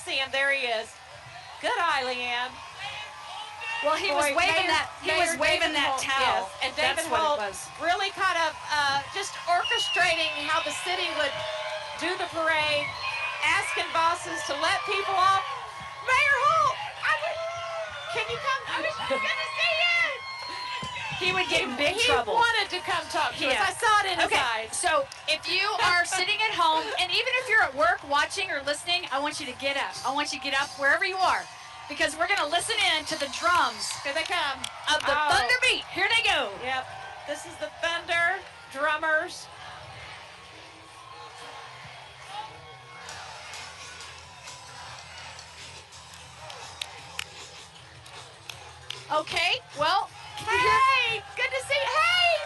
see him. There he is. Good eye, Leanne. Well, he was waving that. He was waving that towel. Yes. And David Holt really kind of just orchestrating how the city would do the parade, asking bosses to let people off. Mayor Holt, can you come? I was just gonna see you. He would get in big trouble. He wanted to come talk to us. I saw it in his eyes. So if you are sitting at home, and even if you're at work watching or listening, I want you to get up. I want you to get up wherever you are, because we're going to listen in to the drums. Here they come. Of the Thunder Beat. Here they go. Yep. This is the Thunder drummers. Okay, well, hey, good to see you. Hey,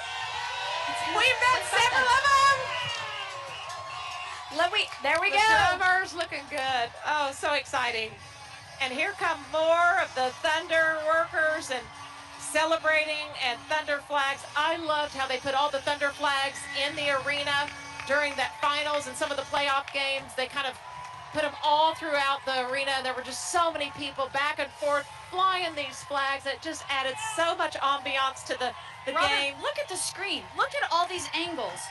we've got several of them. There we go. The drummers looking good. Oh, so exciting. And here come more of the Thunder workers and celebrating and Thunder flags. I loved how they put all the Thunder flags in the arena during that finals and some of the playoff games. They kind of put them all throughout the arena, and there were just so many people back and forth flying these flags. It just added so much ambiance to the game. Look at the screen. Look at all these angles.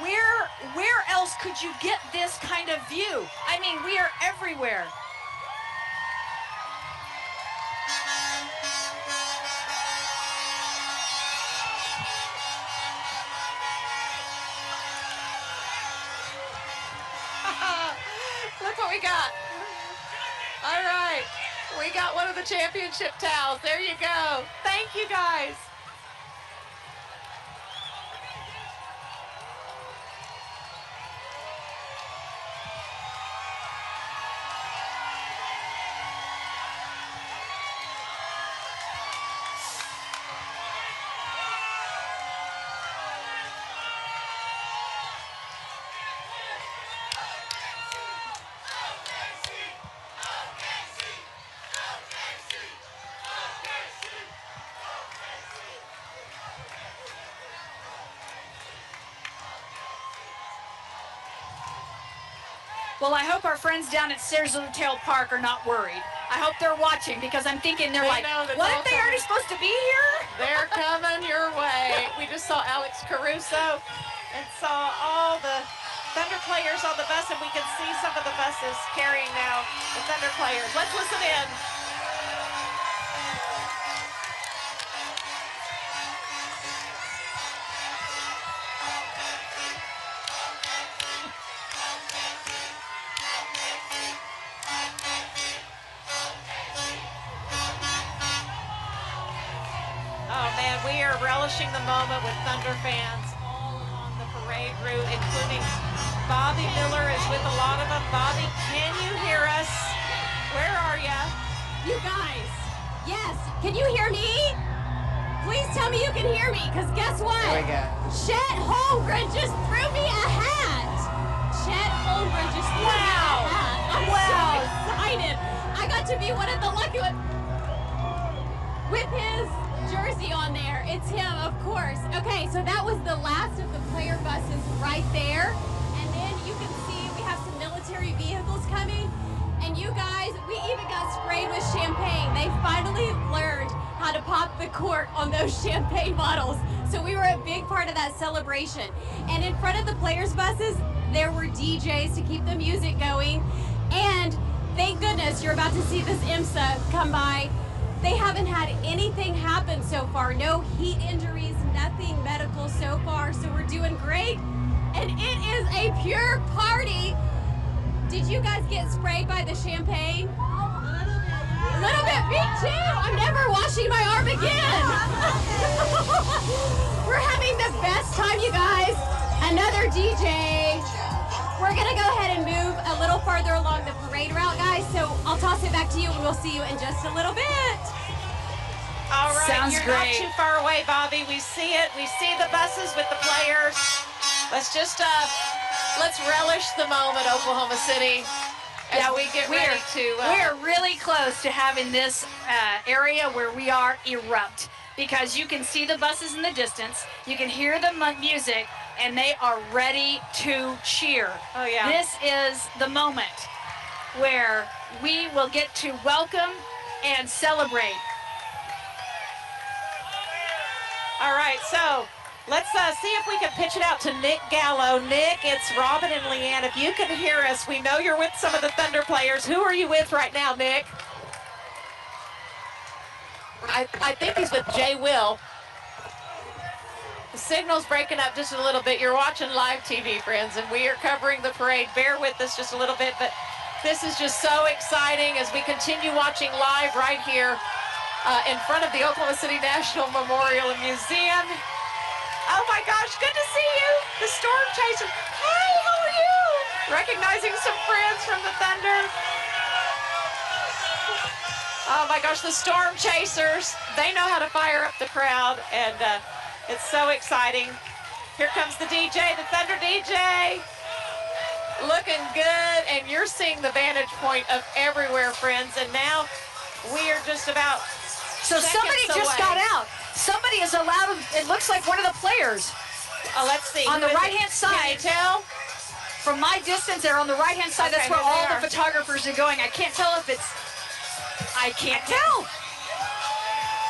Where else could you get this kind of view? I mean, we are everywhere. Look what we got. All right. We got one of the championship towels. There you go. Thank you, guys. Well, I hope our friends down at Scissor Tail Park are not worried. I hope they're watching, because I'm thinking they're like, what if they already supposed to be here? They're coming your way. We just saw Alex Caruso and saw all the Thunder players on the bus, and we can see some of the buses carrying now the Thunder players. Let's listen in. We are relishing the moment with Thunder fans all along the parade route, including Bobby Miller is with a lot of them. Bobby, can you hear us? Where are you? You guys, yes. Can you hear me? Please tell me you can hear me, because guess what? There we go. Chet Holmgren just threw me a hat. Chet Holmgren just threw me a hat. I'm so excited. I got to be one of the lucky ones with his jersey on there. It's him, of course. Okay, so that was the last of the player buses right there. And then you can see we have some military vehicles coming. And you guys, we even got sprayed with champagne. They finally learned how to pop the cork on those champagne bottles. So we were a big part of that celebration. And in front of the players' buses, there were DJs to keep the music going. And thank goodness you're about to see this IMSA come by. They haven't had anything happen so far. No heat injuries, nothing medical so far. So we're doing great. And it is a pure party. Did you guys get sprayed by the champagne? A little bit, me too. I'm never washing my arm again. We're having the best time, you guys. Another DJ. We're gonna go ahead and move a little farther along the parade route, guys. So I'll toss it back to you and we'll see you in just a little bit. All right, Sounds you're great. not too far away, Bobby. We see it. We see the buses with the players. Let's just let's relish the moment, Oklahoma City. As we get ready to. We're really close to having this area where we are erupt, because you can see the buses in the distance, you can hear the music, and they are ready to cheer. Oh yeah. This is the moment where we will get to welcome and celebrate. All right, so let's see if we can pitch it out to Nick Gallo. Nick, it's Robin and Leanne. If you can hear us, we know you're with some of the Thunder players. Who are you with right now, Nick? I think he's with Jay Will. The signal's breaking up just a little bit. You're watching live TV, friends, and we are covering the parade. Bear with us just a little bit, but this is just so exciting as we continue watching live right here in front of the Oklahoma City National Memorial and Museum. Oh my gosh, good to see you. The Storm Chaser. Hey, how are you? Recognizing some friends from the Thunder. Oh my gosh, the Storm Chasers. They know how to fire up the crowd, and it's so exciting. Here comes the DJ, the Thunder DJ. Looking good, and you're seeing the vantage point of everywhere, friends. And now we are just about somebody just got out. Somebody is allowed, it looks like one of the players. Oh, let's see. On the right-hand side. Can you tell? From my distance, they're on the right-hand side. Okay, that's where all the photographers are going. I can't tell if it's, I can't tell.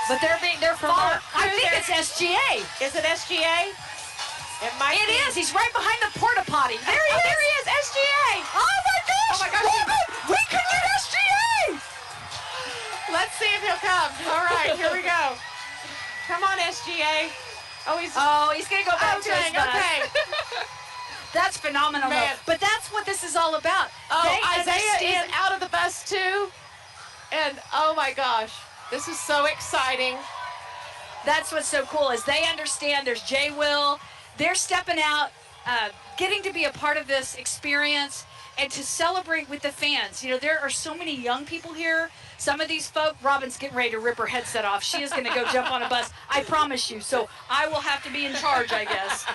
But they're far. I think it's SGA. Is it SGA? It might be. It is. He's right behind the porta potty. There he is. There he is, SGA. Oh my gosh. Oh my gosh. We could get SGA. Let's see if he'll come. All right, here we go. Come on, SGA. Oh, he's going to go back to his bus. Okay. That's phenomenal. Man. But that's what this is all about. Oh, Isaiah is out of the bus too. And oh my gosh, this is so exciting. That's what's so cool is they understand. There's Jay Will. They're stepping out, getting to be a part of this experience and to celebrate with the fans. You know, there are so many young people here. Some of these folk, Robin's getting ready to rip her headset off. She is going to go jump on a bus, I promise you. So I will have to be in charge, I guess.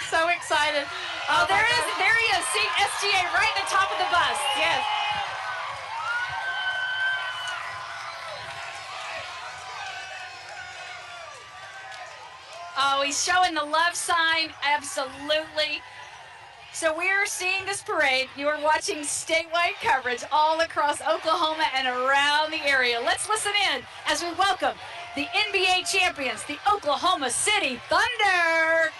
So excited. Oh, there he is. See SGA right at the top of the bus. Yes. Oh, he's showing the love sign, absolutely. So we're seeing this parade. You are watching statewide coverage all across Oklahoma and around the area. Let's listen in as we welcome the NBA champions, the Oklahoma City Thunder.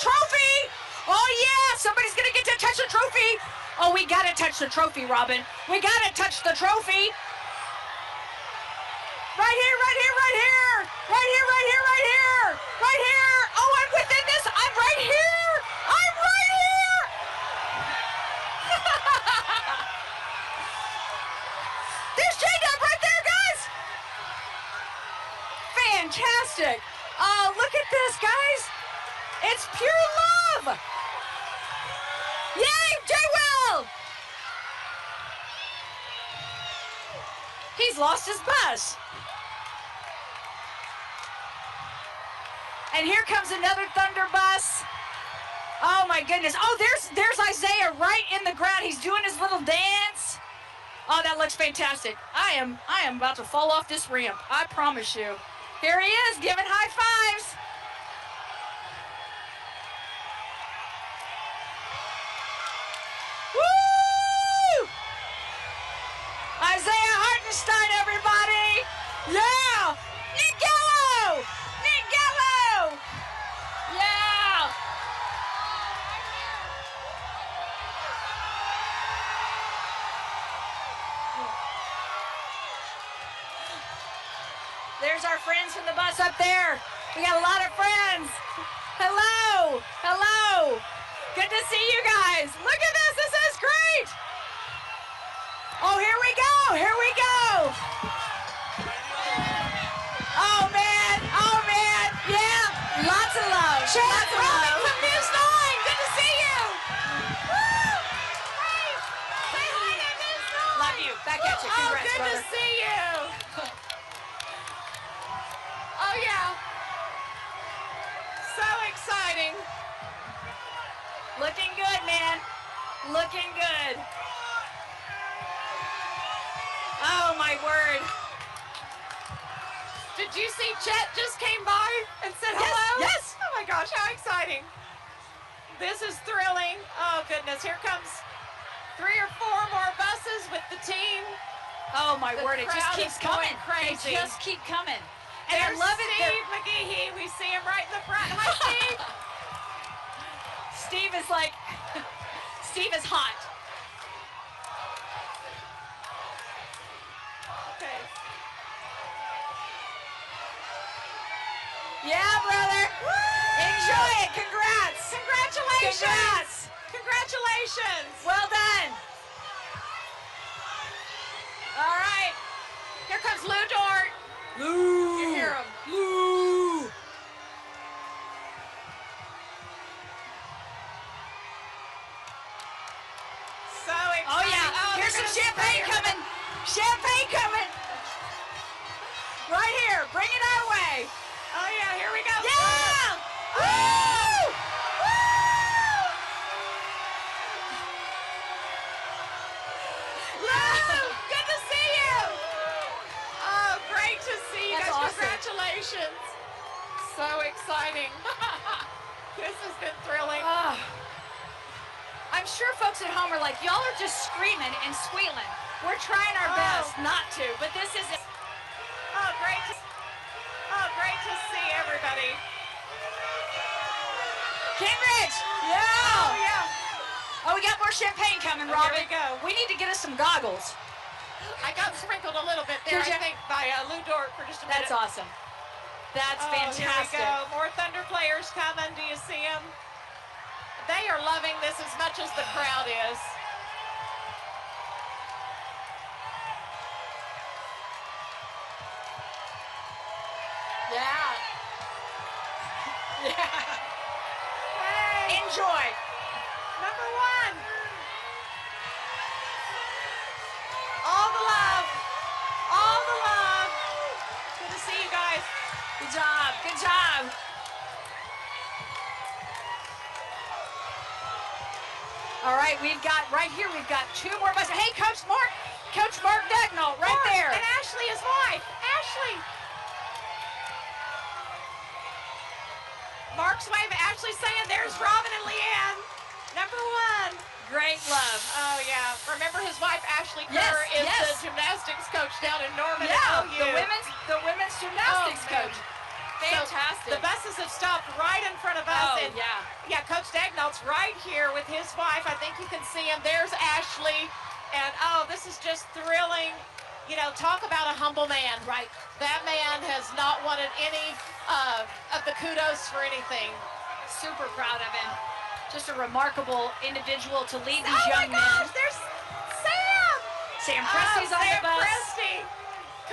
Trophy! Oh yeah, somebody's gonna get to touch the trophy. Oh, we gotta touch the trophy, Robin. We gotta touch the trophy. Right here, right here, right here. Right here, right here, right here. Right here. Oh, I'm within this. I'm right here. I'm right here. There's J-Dub right there, guys. Fantastic. Oh, look at this, guys. It's pure love! Yay, J-Will! He's lost his bus. And here comes another Thunder bus. Oh my goodness. Oh, there's Isaiah right in the ground. He's doing his little dance. Oh, that looks fantastic. I am about to fall off this ramp. I promise you. Here he is, giving high fives. Isaiah Hartenstein, everybody! Yeah! Nick Gallo! Nick Gallo! Yeah! There's our friends from the bus up there. We got a lot of friends. Hello! Hello! Good to see you guys. Look at this. This is great. Oh, here we go. Here we go. Oh, man. Oh, man. Yeah. Lots of love. Lots of love. watch it. Congrats, good brother. to see you. Oh, yeah. So exciting. Looking good, man. Looking good. Oh, my word. Did you see Chet just came by and said hello? Yes. Oh, my gosh, how exciting. This is thrilling. Oh, goodness. Here comes 3 or 4 more buses with the team. Oh, my The word. It just crowd keeps is going coming. crazy. They just keep coming. And There's I love it. Steve McGehee. We see him right in the front. Hi, Steve. Steve is like, Steve is hot. Okay. Yeah, brother. Enjoy it. Congrats. Congratulations. Congrats. Congratulations. Well done. All right. Here comes Lou Dort. Lou. You hear him. Lou. So exciting. Oh, yeah. Here's they're some gonna champagne spray her. coming. Champagne coming. Right here. Bring it our way. Oh, yeah, here we go. Yeah. Woo! Lou, good to see you. Oh, great to see you That's guys. awesome. Congratulations. So exciting. This has been thrilling. Oh. I'm sure folks at home are like, y'all are just screaming and squealing. We're trying our best not to, but this is it. Oh, great to see everybody. Cambridge! Yeah! Oh, yeah. Oh, we got more champagne coming, Oh, Robin. here we go. We need to get us some goggles. I got sprinkled a little bit there, Did ya? I think, by Lou Dort for just a minute. That's awesome. That's fantastic. Here we go. More Thunder players coming. Do you see them? They are loving this as much as the crowd is. Yeah. Yeah. Hey, Enjoy. number 1. All the love. All the love. Good to see you guys. Good job. Good job. All right, we've got 2 more buses. Hey, Coach Mark Dagnall, right Mark, there. And Ashley, his wife. Ashley. Mark's wife, Ashley, saying there's Robin and Leanne. Number 1. Great love. Oh, yeah. Remember his wife, Ashley Kerr, Yes, is yes. the gymnastics coach down in Norman Yeah, at OU. the women's gymnastics Oh, man. coach. So Fantastic. the buses have stopped right in front of us. Oh, and yeah. Yeah, Coach Dagnall's right here with his wife. I think you can see him. There's Ashley. And, oh, this is just thrilling. You know, talk about a humble man. Right. That man has not wanted any of the kudos for anything. Super proud of him. Just a remarkable individual to lead these Oh, my young gosh, men. there's Sam. Sam Presti's on the Sam bus. Presti.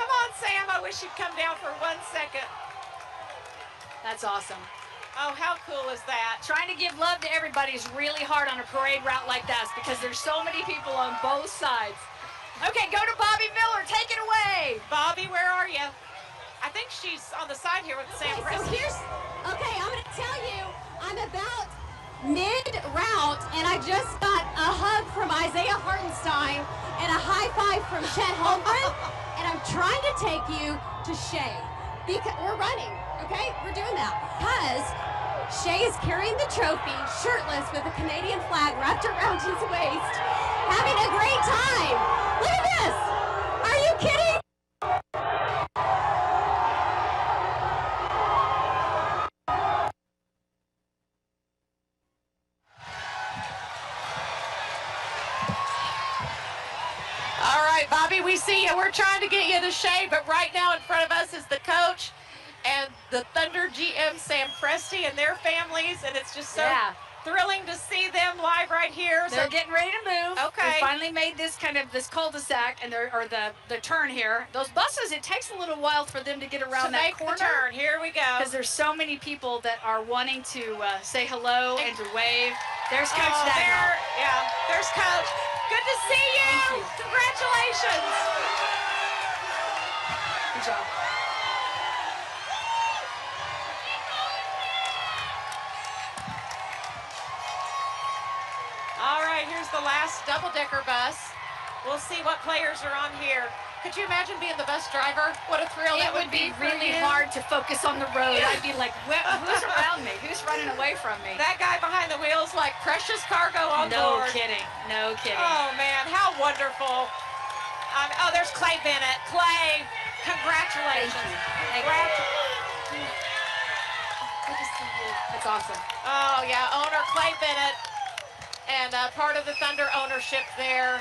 Come on, Sam. I wish you'd come down for 1 second. That's awesome. Oh, how cool is that? Trying to give love to everybody is really hard on a parade route like that because there's so many people on both sides. Okay, go to Bobby Miller. Take it away. Bobby, where are you? I think she's on the side here with Sam Okay, so Presti. okay, I'm going to tell you, I'm about mid-route, and I just got a hug from Isaiah Hartenstein and a high five from Chet Holmgren, and I'm trying to take you to Shea. Because we're running, okay? We're doing that. Because Shea is carrying the trophy, shirtless, with a Canadian flag wrapped around his waist, having a great time. Look at this. Are you kidding? All right, Bobby, we see you. We're trying to get you to Shea, but right now in front of us is the coach, and the Thunder GM Sam Presti and their families, and it's just so thrilling to see them live right here. They're getting ready to move. Okay. They finally made this cul-de-sac and the turn here. Those buses, it takes a little while for them to get around that corner. The turn. Here we go. Because there's so many people that are wanting to say hello and to wave. There's Coach Dagnall. Yeah, there's Coach. Good to see you. Thank you. Congratulations. Good job. All right, here's the last double-decker bus. We'll see what players are on here. Could you imagine being the bus driver? What a thrill that would be really hard to focus on the road. I'd be like, who's around me? Who's running away from me? That guy behind the wheels like precious cargo on board. No kidding. No kidding. Oh, man, how wonderful. Oh, there's Clay Bennett. Clay, congratulations. Thank you. Good to see you. That's awesome. Oh, yeah, owner Clay Bennett and part of the Thunder ownership there.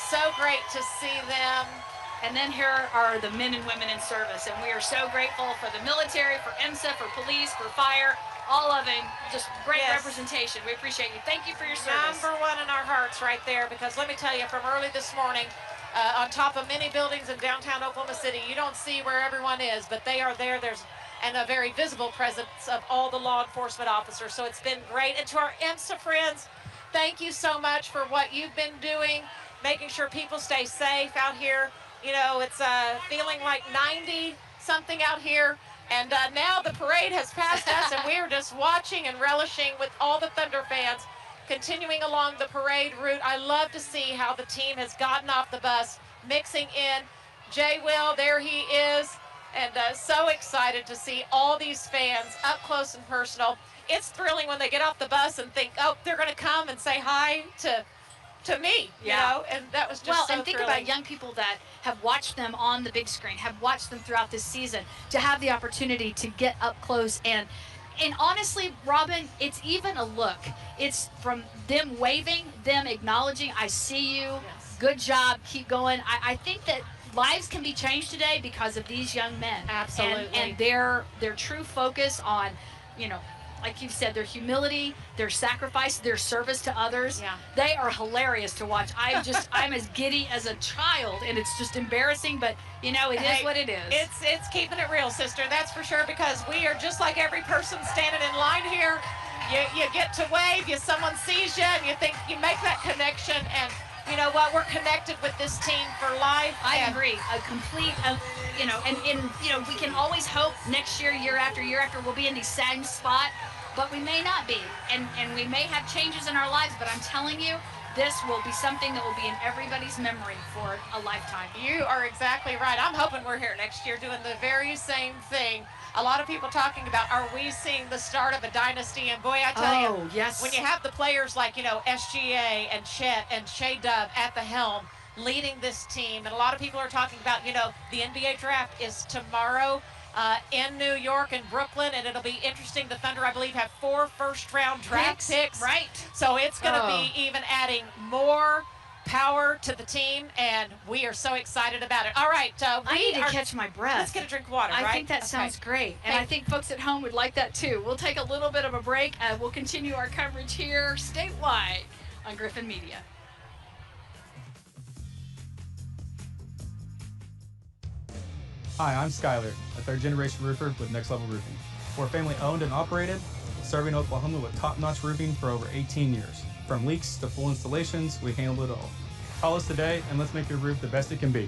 So great to see them. And then here are the men and women in service, and we are so grateful for the military, for IMSA, for police, for fire, all of them. Just great representation. We appreciate you. Thank you for your service. Number one in our hearts right there, because let me tell you, from early this morning, on top of many buildings in downtown Oklahoma City, you don't see where everyone is, but they are there. There's a very visible presence of all the law enforcement officers. So it's been great. And to our IMSA friends, thank you so much for what you've been doing, making sure people stay safe out here. You know, it's feeling like 90-something out here. And now the parade has passed us, and we are just watching and relishing with all the Thunder fans continuing along the parade route. I love to see how the team has gotten off the bus, mixing in. Jay Will, there he is. And so excited to see all these fans up close and personal. It's thrilling when they get off the bus and think, oh, they're going to come and say hi to me, you know, and that was just so and think thrilling. about young people that have watched them on the big screen, have watched them throughout this season, to have the opportunity to get up close and honestly, Robin, it's even a look. It's from them waving, them acknowledging, I see you, good job, keep going. I think that lives can be changed today because of these young men. Absolutely. And their true focus on, you know, like you've said, their humility, their sacrifice, their service to others. Yeah. They are hilarious to watch. I'm as giddy as a child, and it's just embarrassing, but you know, it is what it is. It's keeping it real, sister, that's for sure, because we are just like every person standing in line here. You get to wave, someone sees you, and you think, you make that connection, and you know what, we're connected with this team for life. I agree. A complete, you know, and you know, we can always hope next year, year after, we'll be in the same spot, but we may not be, and we may have changes in our lives, but I'm telling you, this will be something that will be in everybody's memory for a lifetime. You are exactly right. I'm hoping we're here next year doing the very same thing. A lot of people talking about, are we seeing the start of a dynasty? And boy, I tell you, when you have the players like, you know, SGA and Chet and Shea Dove at the helm leading this team, and a lot of people are talking about, you know, the NBA draft is tomorrow in New York and Brooklyn, and it'll be interesting. The Thunder, I believe, have 4 first-round draft picks. Right. So it's going to be even adding more power to the team, and we are so excited about it. All right, I need to catch my breath. Let's get a drink of water, I right? think that sounds great, and I think folks at home would like that too. We'll take a little bit of a break, and we'll continue our coverage here statewide on Griffin Media. Hi, I'm Skyler, a third-generation roofer with Next Level Roofing. We're family-owned and operated, serving Oklahoma with top-notch roofing for over 18 years. From leaks to full installations, we handle it all. Call us today and let's make your roof the best it can be.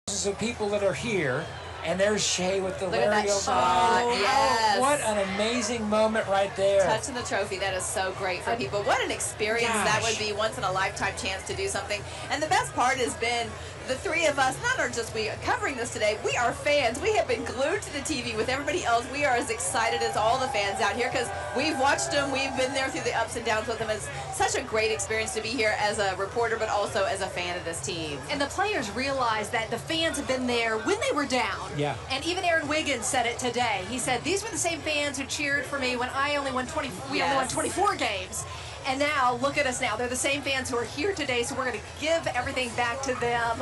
of people that are here. And there's Shay with the Look at that Lario shot. ball. Yes. What an amazing moment right there. Touching the trophy, that is so great for people. What an experience that would be, once in a lifetime chance to do something. And the best part has been the three of us, not are just we covering this today, we are fans. We have been glued to the TV with everybody else. We are as excited as all the fans out here because we've watched them. We've been there through the ups and downs with them. It's such a great experience to be here as a reporter, but also as a fan of this team. And the players realize that the fans have been there when they were down. Yeah. And even Aaron Wiggins said it today. He said, these were the same fans who cheered for me when I only won 20, we only won 24 games. And now, look at us now. They're the same fans who are here today, so we're going to give everything back to them.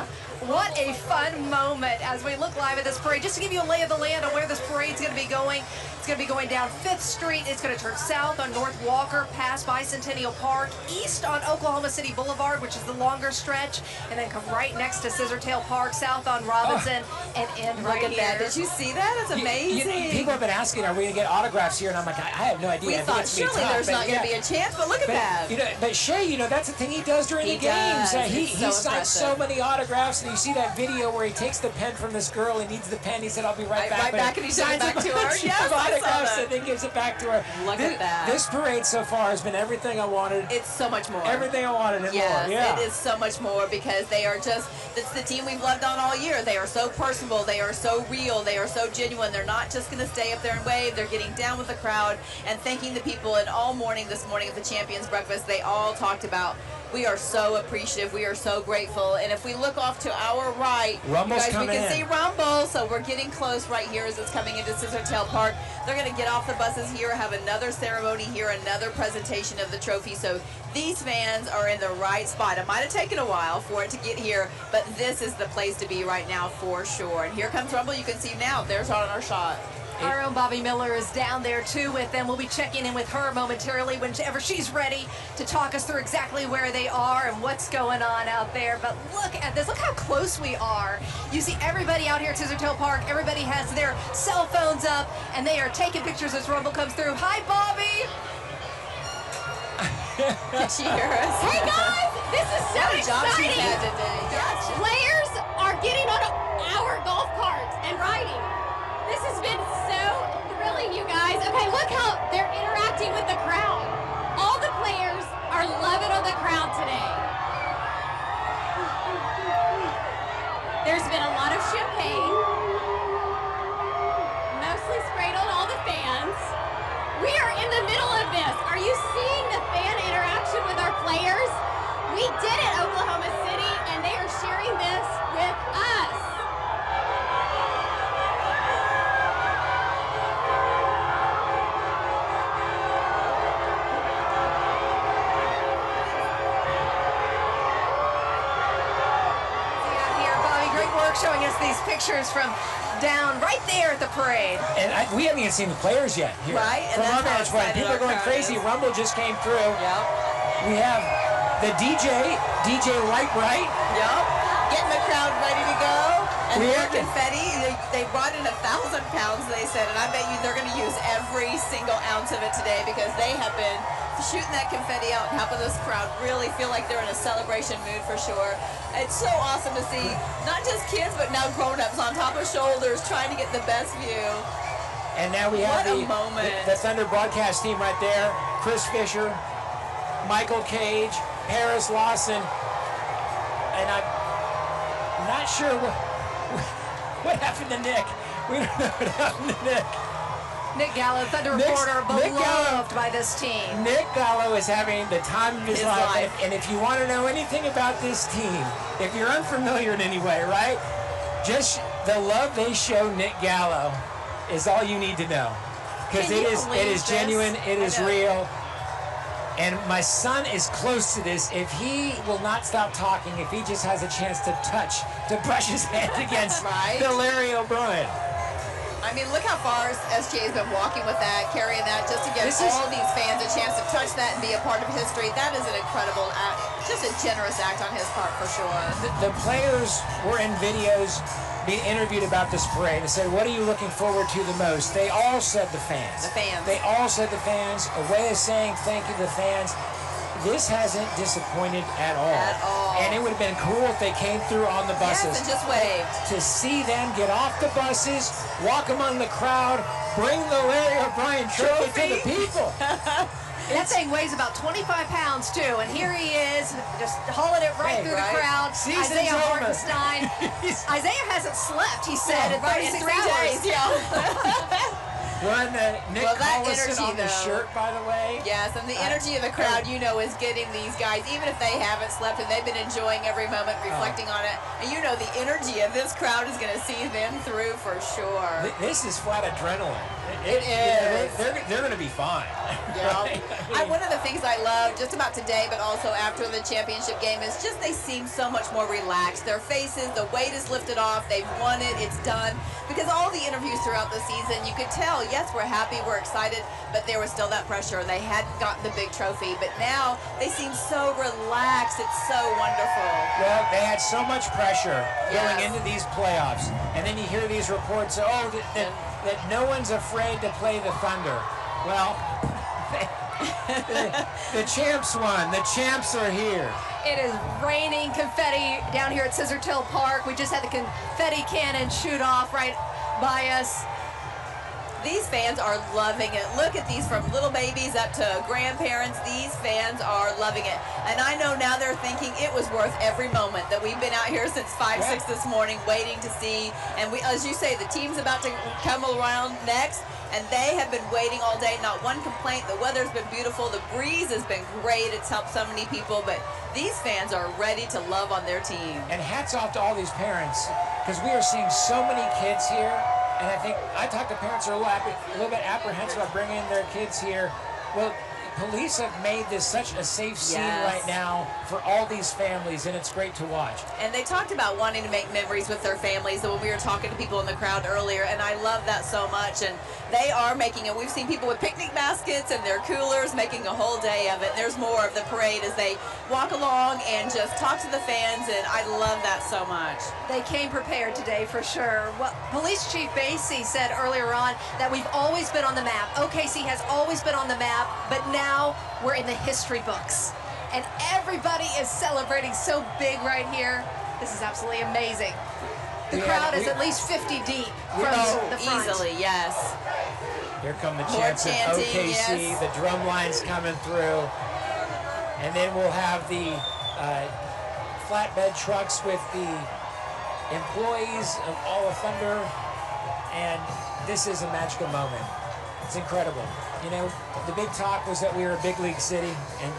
What a fun moment as we look live at this parade. Just to give you a lay of the land on where this parade's going to be going. It's going to be going down 5th Street. It's going to turn south on North Walker, past Bicentennial Park, east on Oklahoma City Boulevard, which is the longer stretch, and then come right next to Scissor Tail Park, south on Robinson, and end right Look at here. that. Did you see that? It's amazing. People have been asking, are we going to get autographs here? And I'm like, I have no idea. We thought surely there's not going to be a chance, but look at that. But Shay, that's the thing he does during the games. He signs so many autographs, and you see that video where he takes the pen from this girl and needs the pen. He said, I'll be right back. Right back, and he signs it back to her. Yes, I saw that. And then gives it back to her. Look at that. This parade so far has been everything I wanted. It's so much more. Everything I wanted and yes, more. Yeah. It is so much more because they are just, it's the team we've loved on all year. They are so personable. They are so real. They are so genuine. They're not just going to stay up there and wave. They're getting down with the crowd and thanking the people. And all morning this morning at the Champions Breakfast, they all talked about, we are so appreciative. We are so grateful. And if we look off to our right, Rumble's you guys, we coming can in. see Rumble. So we're getting close right here as it's coming into Scissor Tail Park. They're going to get off the buses here, have another ceremony here, another presentation of the trophy. So these fans are in the right spot. It might have taken a while for it to get here, but this is the place to be right now for sure. And here comes Rumble. You can see now. There's on our shot. Our own Bobby Miller is down there too with them. We'll be checking in with her momentarily whenever she's ready to talk us through exactly where they are and what's going on out there. But look at this. Look how close we are. You see everybody out here at Scissor Tail Park. Everybody has their cell phones up and they are taking pictures as Rumble comes through. Hi, Bobby. Did she hear us? Hey guys, this is so What a job she exciting. had today. Yes. Players are getting on our golf carts and riding. This has been so thrilling, you guys. Okay, look how they're interacting with the crowd. All the players are loving on the crowd today. There's been a lot of champagne, mostly sprayed on all the fans. We are in the middle of this. Are you seeing the fan interaction with our players? We did it, Oklahoma City, and they are sharing this with us. Showing us these pictures from down right there at the parade. And we haven't even seen the players yet here. Right, and From that's our how vantage point. excited People our are going crowd crazy. is. Rumble just came through. Yep. We have the DJ Light Right. Yep. Getting the crowd ready to go. And We more are- confetti. They brought in 1,000 pounds, they said, and I bet you they're going to use every single ounce of it today because they have been shooting that confetti out and helping this crowd really feel like they're in a celebration mood for sure. It's so awesome to see not just kids, but now grown-ups on top of shoulders trying to get the best view. And now we have What a moment. the Thunder broadcast team right there. Chris Fisher, Michael Cage, Paris Lawson, and I'm not sure what happened to Nick. We don't know what happened to Nick. Nick Gallo, Thunder Nick reporter, Gallo. beloved by this team. Nick Gallo is having the time of his life. And if you want to know anything about this team, if you're unfamiliar in any way, right? Just the love they show Nick Gallo is all you need to know. Because Can you it is believe genuine, this? it I is know. real. And my son is close to this. If he will not stop talking, if he just has a chance to brush his hand against Right. the Larry O'Brien. I mean, look how far SGA has been walking with that, carrying that, just to give This is- all these fans a chance to touch that and be a part of history. That is an incredible act, just a generous act on his part for sure. The players were in videos being interviewed about this parade and said, what are you looking forward to the most? They all said the fans. The fans. They all said the fans. A way of saying thank you to the fans. this hasn't disappointed at all. At all. And it would have been cool if they came through on the buses. Yes, and just waved. To see them get off the buses, walk among the crowd, bring the Larry O'Brien trophy to the people. That thing weighs about 25 pounds too, and here he is, just hauling it right through the crowd. Season's Isaiah over. Hartenstein. Isaiah hasn't slept, he said, in Right, in 36 3 hours. days. Yeah. Run Nick Well, that Collison energy, on the though. shirt, by the way. Yes, and the energy of the crowd, you know, is getting these guys, even if they haven't slept and they've been enjoying every moment, reflecting on it. And you know, the energy of this crowd is going to see them through for sure. This is flat adrenaline. It is. They're going to be fine. Yeah. Right? One of the things I love just about today, but also after the championship game, is just they seem so much more relaxed. Their faces, the weight is lifted off. They've won it. It's done. Because all the interviews throughout the season, you could tell, yes, we're happy, we're excited, but there was still that pressure. They hadn't gotten the big trophy, but now they seem so relaxed. It's so wonderful. Well, they had so much pressure going Yes. into these playoffs, and then you hear these reports, that no one's afraid to play the Thunder. Well, the champs won. The champs are here. It is raining confetti down here at Scissor Tail Park. We just had the confetti cannon shoot off right by us. These fans are loving it. Look at these, from little babies up to grandparents. These fans are loving it. And I know now they're thinking it was worth every moment that we've been out here since 5, 6 this morning waiting to see. And we, as you say, the team's about to come around next. And they have been waiting all day. Not one complaint. The weather's been beautiful. The breeze has been great. It's helped so many people. But these fans are ready to love on their team. And hats off to all these parents, because we are seeing so many kids here. And I think I talked to parents who are a little bit apprehensive about bringing their kids here. Well, police have made this such a safe scene right now for all these families, and it's great to watch. And they talked about wanting to make memories with their families when we were talking to people in the crowd earlier, and I love that so much. And they are making it. We've seen people with picnic baskets and their coolers making a whole day of it. And there's more of the parade as they walk along and just talk to the fans, and I love that so much. They came prepared today for sure. Well, Police Chief Basie said earlier on that we've always been on the map. OKC has always been on the map, but now we're in the history books. And everybody is celebrating so big right here. This is absolutely amazing. The crowd is at least 50 deep from the front. Easily, yes. Here come the More chants of chanting, OKC, yes. the drum lines coming through. And then we'll have the flatbed trucks with the employees of all of Thunder. And this is a magical moment. It's incredible. You know, the big talk was that we were a big league city, and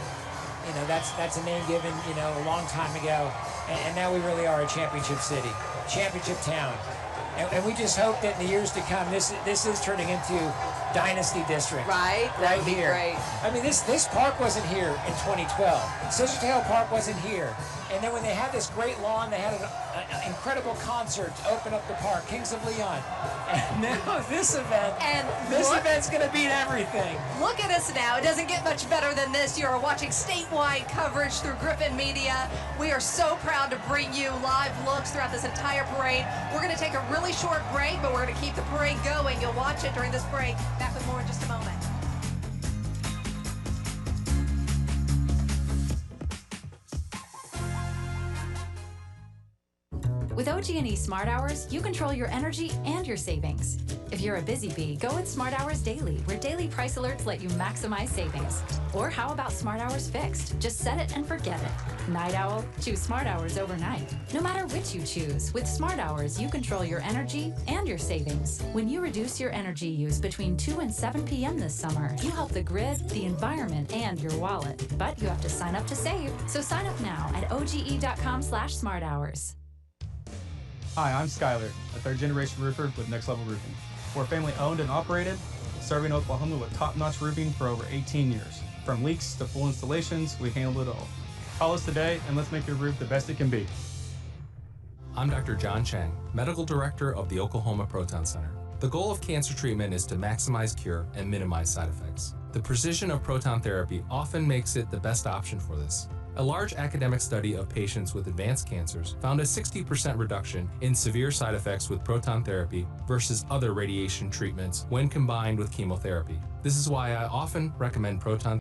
you know that's a name given, you know, a long time ago, and now we really are a championship city, championship town, and we just hope that in the years to come, this is turning into Dynasty District. Right, that would be here. great. I mean, this park wasn't here in 2012. Scissor Tail Park wasn't here. And then when they had this great lawn, they had an incredible concert to open up the park, Kings of Leon. And now this event, this event's going to beat everything. Look at us now. It doesn't get much better than this. You are watching statewide coverage through Griffin Media. We are so proud to bring you live looks throughout this entire parade. We're going to take a really short break, but we're going to keep the parade going. You'll watch it during this break. Back with more in just a moment. With OG&E Smart Hours, you control your energy and your savings. If you're a busy bee, go with Smart Hours Daily, where daily price alerts let you maximize savings. Or how about Smart Hours Fixed? Just set it and forget it. Night owl? Choose Smart Hours overnight. No matter which you choose, with Smart Hours, you control your energy and your savings. When you reduce your energy use between 2 and 7 p.m. this summer, you help the grid, the environment, and your wallet. But you have to sign up to save. So sign up now at oge.com/smarthours. Hi, I'm Skyler, a third-generation roofer with Next Level Roofing. We're family owned and operated, serving Oklahoma with top-notch roofing for over 18 years. From leaks to full installations, we handle it all. Call us today and let's make your roof the best it can be. I'm Dr. John Chang, Medical Director of the Oklahoma Proton Center. The goal of cancer treatment is to maximize cure and minimize side effects. The precision of proton therapy often makes it the best option for this. A large academic study of patients with advanced cancers found a 60% reduction in severe side effects with proton therapy versus other radiation treatments when combined with chemotherapy. This is why I often recommend proton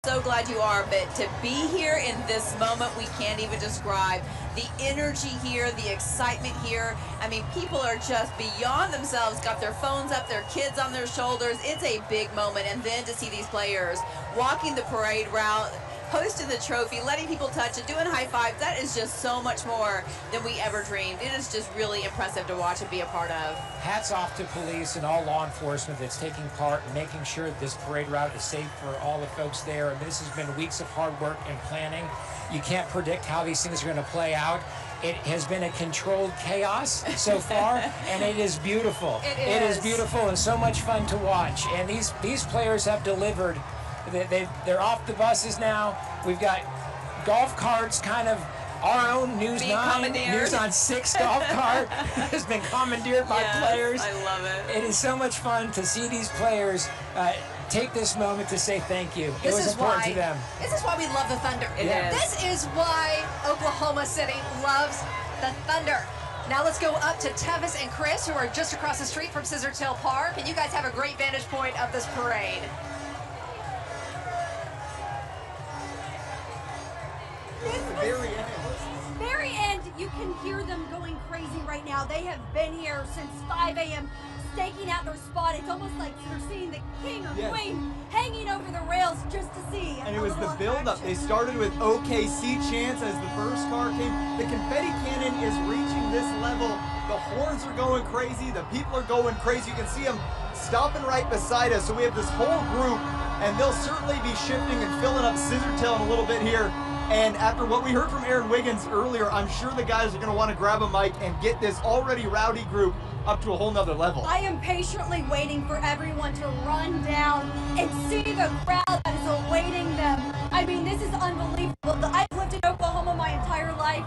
So glad you are, but to be here in this moment, we can't even describe the energy here, the excitement here. I mean, people are just beyond themselves, got their phones up, their kids on their shoulders. It's a big moment. And then to see these players walking the parade route, hosting the trophy, letting people touch it, doing high fives, that is just so much more than we ever dreamed. It is just really impressive to watch and be a part of. Hats off to police and all law enforcement that's taking part in making sure this parade route is safe for all the folks there. And this has been weeks of hard work and planning. You can't predict how these things are going to play out. It has been a controlled chaos so far, and it is beautiful. It is beautiful and so much fun to watch. And these players have delivered. They're off the buses now. We've got golf carts, kind of our own News 9, News on 6 golf cart has been commandeered by players. I love it. It is so much fun to see these players take this moment to say thank you. It was important to them. This is why we love the Thunder. It is. This is why Oklahoma City loves the Thunder. Now let's go up to Tevis and Chris, who are just across the street from Scissor Tail Park, and you guys have a great vantage point of this parade. Very end, you can hear them going crazy right now. They have been here since 5 a.m. staking out their spot. It's almost like you're seeing the king or queen hanging over the rails just to see. And it was the build-up. They started with OKC chants as the first car came. The confetti cannon is reaching this level. The horns are going crazy. The people are going crazy. You can see them stopping right beside us. So we have this whole group, and they'll certainly be shifting and filling up Scissor Tail in a little bit here. And after what we heard from Aaron Wiggins earlier, I'm sure the guys are going to want to grab a mic and get this already rowdy group up to a whole nother level. I am patiently waiting for everyone to run down and see the crowd that is awaiting them. I mean, this is unbelievable. I've lived in Oklahoma my entire life,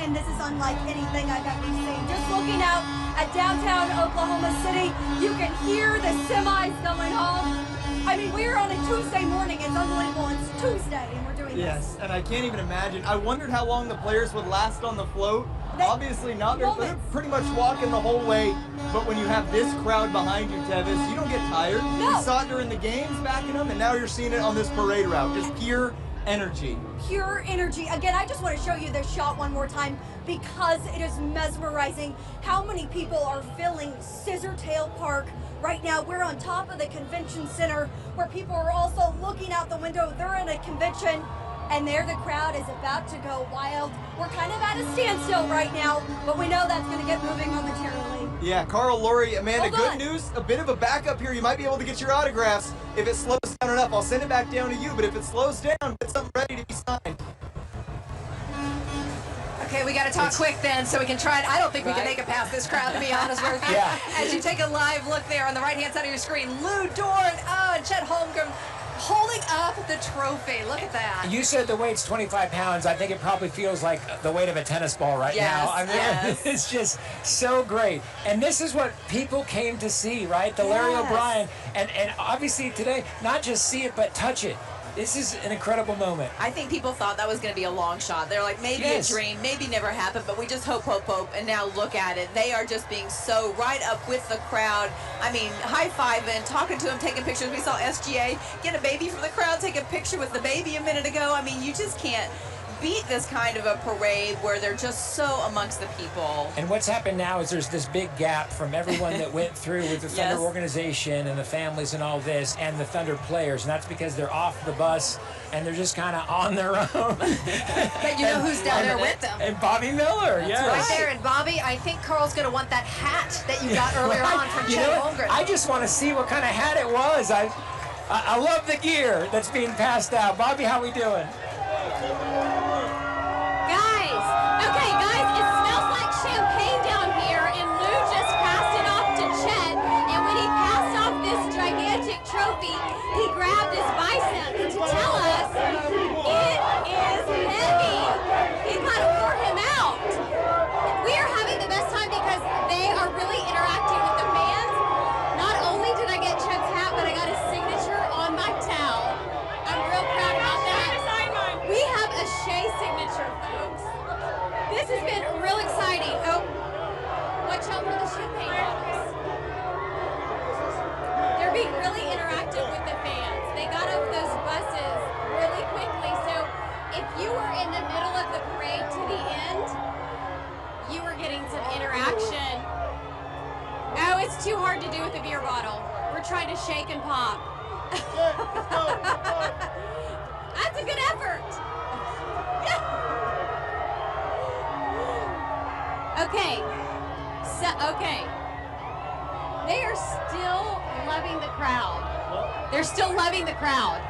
and this is unlike anything I've ever seen. Just looking out at downtown Oklahoma City, you can hear the semis going home. I mean, we're on a Tuesday morning. It's unbelievable. It's Tuesday, and we're doing this. Yes, and I can't even imagine. I wondered how long the players would last on the float. Obviously not. They're pretty much walking the whole way. But when you have this crowd behind you, Tevis, you don't get tired. No. You saw it during the games backing them, and now you're seeing it on this parade route. Just pure energy. Pure energy. Again, I just want to show you this shot one more time because it is mesmerizing how many people are filling Scissor Tail Park right now. We're on top of the convention center where people are also looking out the window. They're in a convention, and there the crowd is about to go wild. We're kind of at a standstill right now, but we know that's going to get moving momentarily. Yeah, Carl, Lori, Amanda, Hold good on. news. A bit of a backup here. You might be able to get your autographs. If it slows down enough, I'll send it back down to you. But if it slows down, get something ready to be signed. Okay, we got to talk quick then so we can try it. I don't think we can make it past this crowd, to be honest with you. As you take a live look there on the right-hand side of your screen, Lou Dorn, and Chet Holmgren holding up the trophy. Look at that. You said the weight's 25 pounds. I think it probably feels like the weight of a tennis ball right now. I mean, it's just so great. And this is what people came to see, right? The Larry O'Brien. And obviously today, not just see it, but touch it. This is an incredible moment. I think people thought that was going to be a long shot. They're like, maybe a dream, maybe never happened, but we just hope, hope, hope. And now look at it. They are just being so right up with the crowd. I mean, high-fiving, talking to them, taking pictures. We saw SGA get a baby from the crowd, take a picture with the baby a minute ago. I mean, you just can't beat this kind of a parade where they're just so amongst the people. And what's happened now is there's this big gap from everyone that went through with the Thunder organization and the families and all this and the Thunder players, and that's because they're off the bus and they're just kind of on their own. But you know who's down there with them? And Bobby Miller, Right there. And Bobby, I think Carl's going to want that hat that you got earlier on from Chet Holmgren. I just want to see what kind of hat it was. I love the gear that's being passed out. Bobby, how we doing? Okay, guys, it smells like champagne down here, and Lou just passed it off to Chet, and when he passed off this gigantic trophy, he grabbed his bicep to tell us it is heavy. He kind of wore him out. We are having the best time because they are really interacting with the fans. Not only did I get Chet's hat, but I got his signature on my towel. I'm real proud about that. We have a really, really interactive with the fans. They got off those buses really quickly. So if you were in the middle of the parade to the end, you were getting some interaction. Oh, it's too hard to do with a beer bottle. We're trying to shake and pop. That's a good effort. Okay. Okay. They are still loving the crowd. They're still loving the crowd.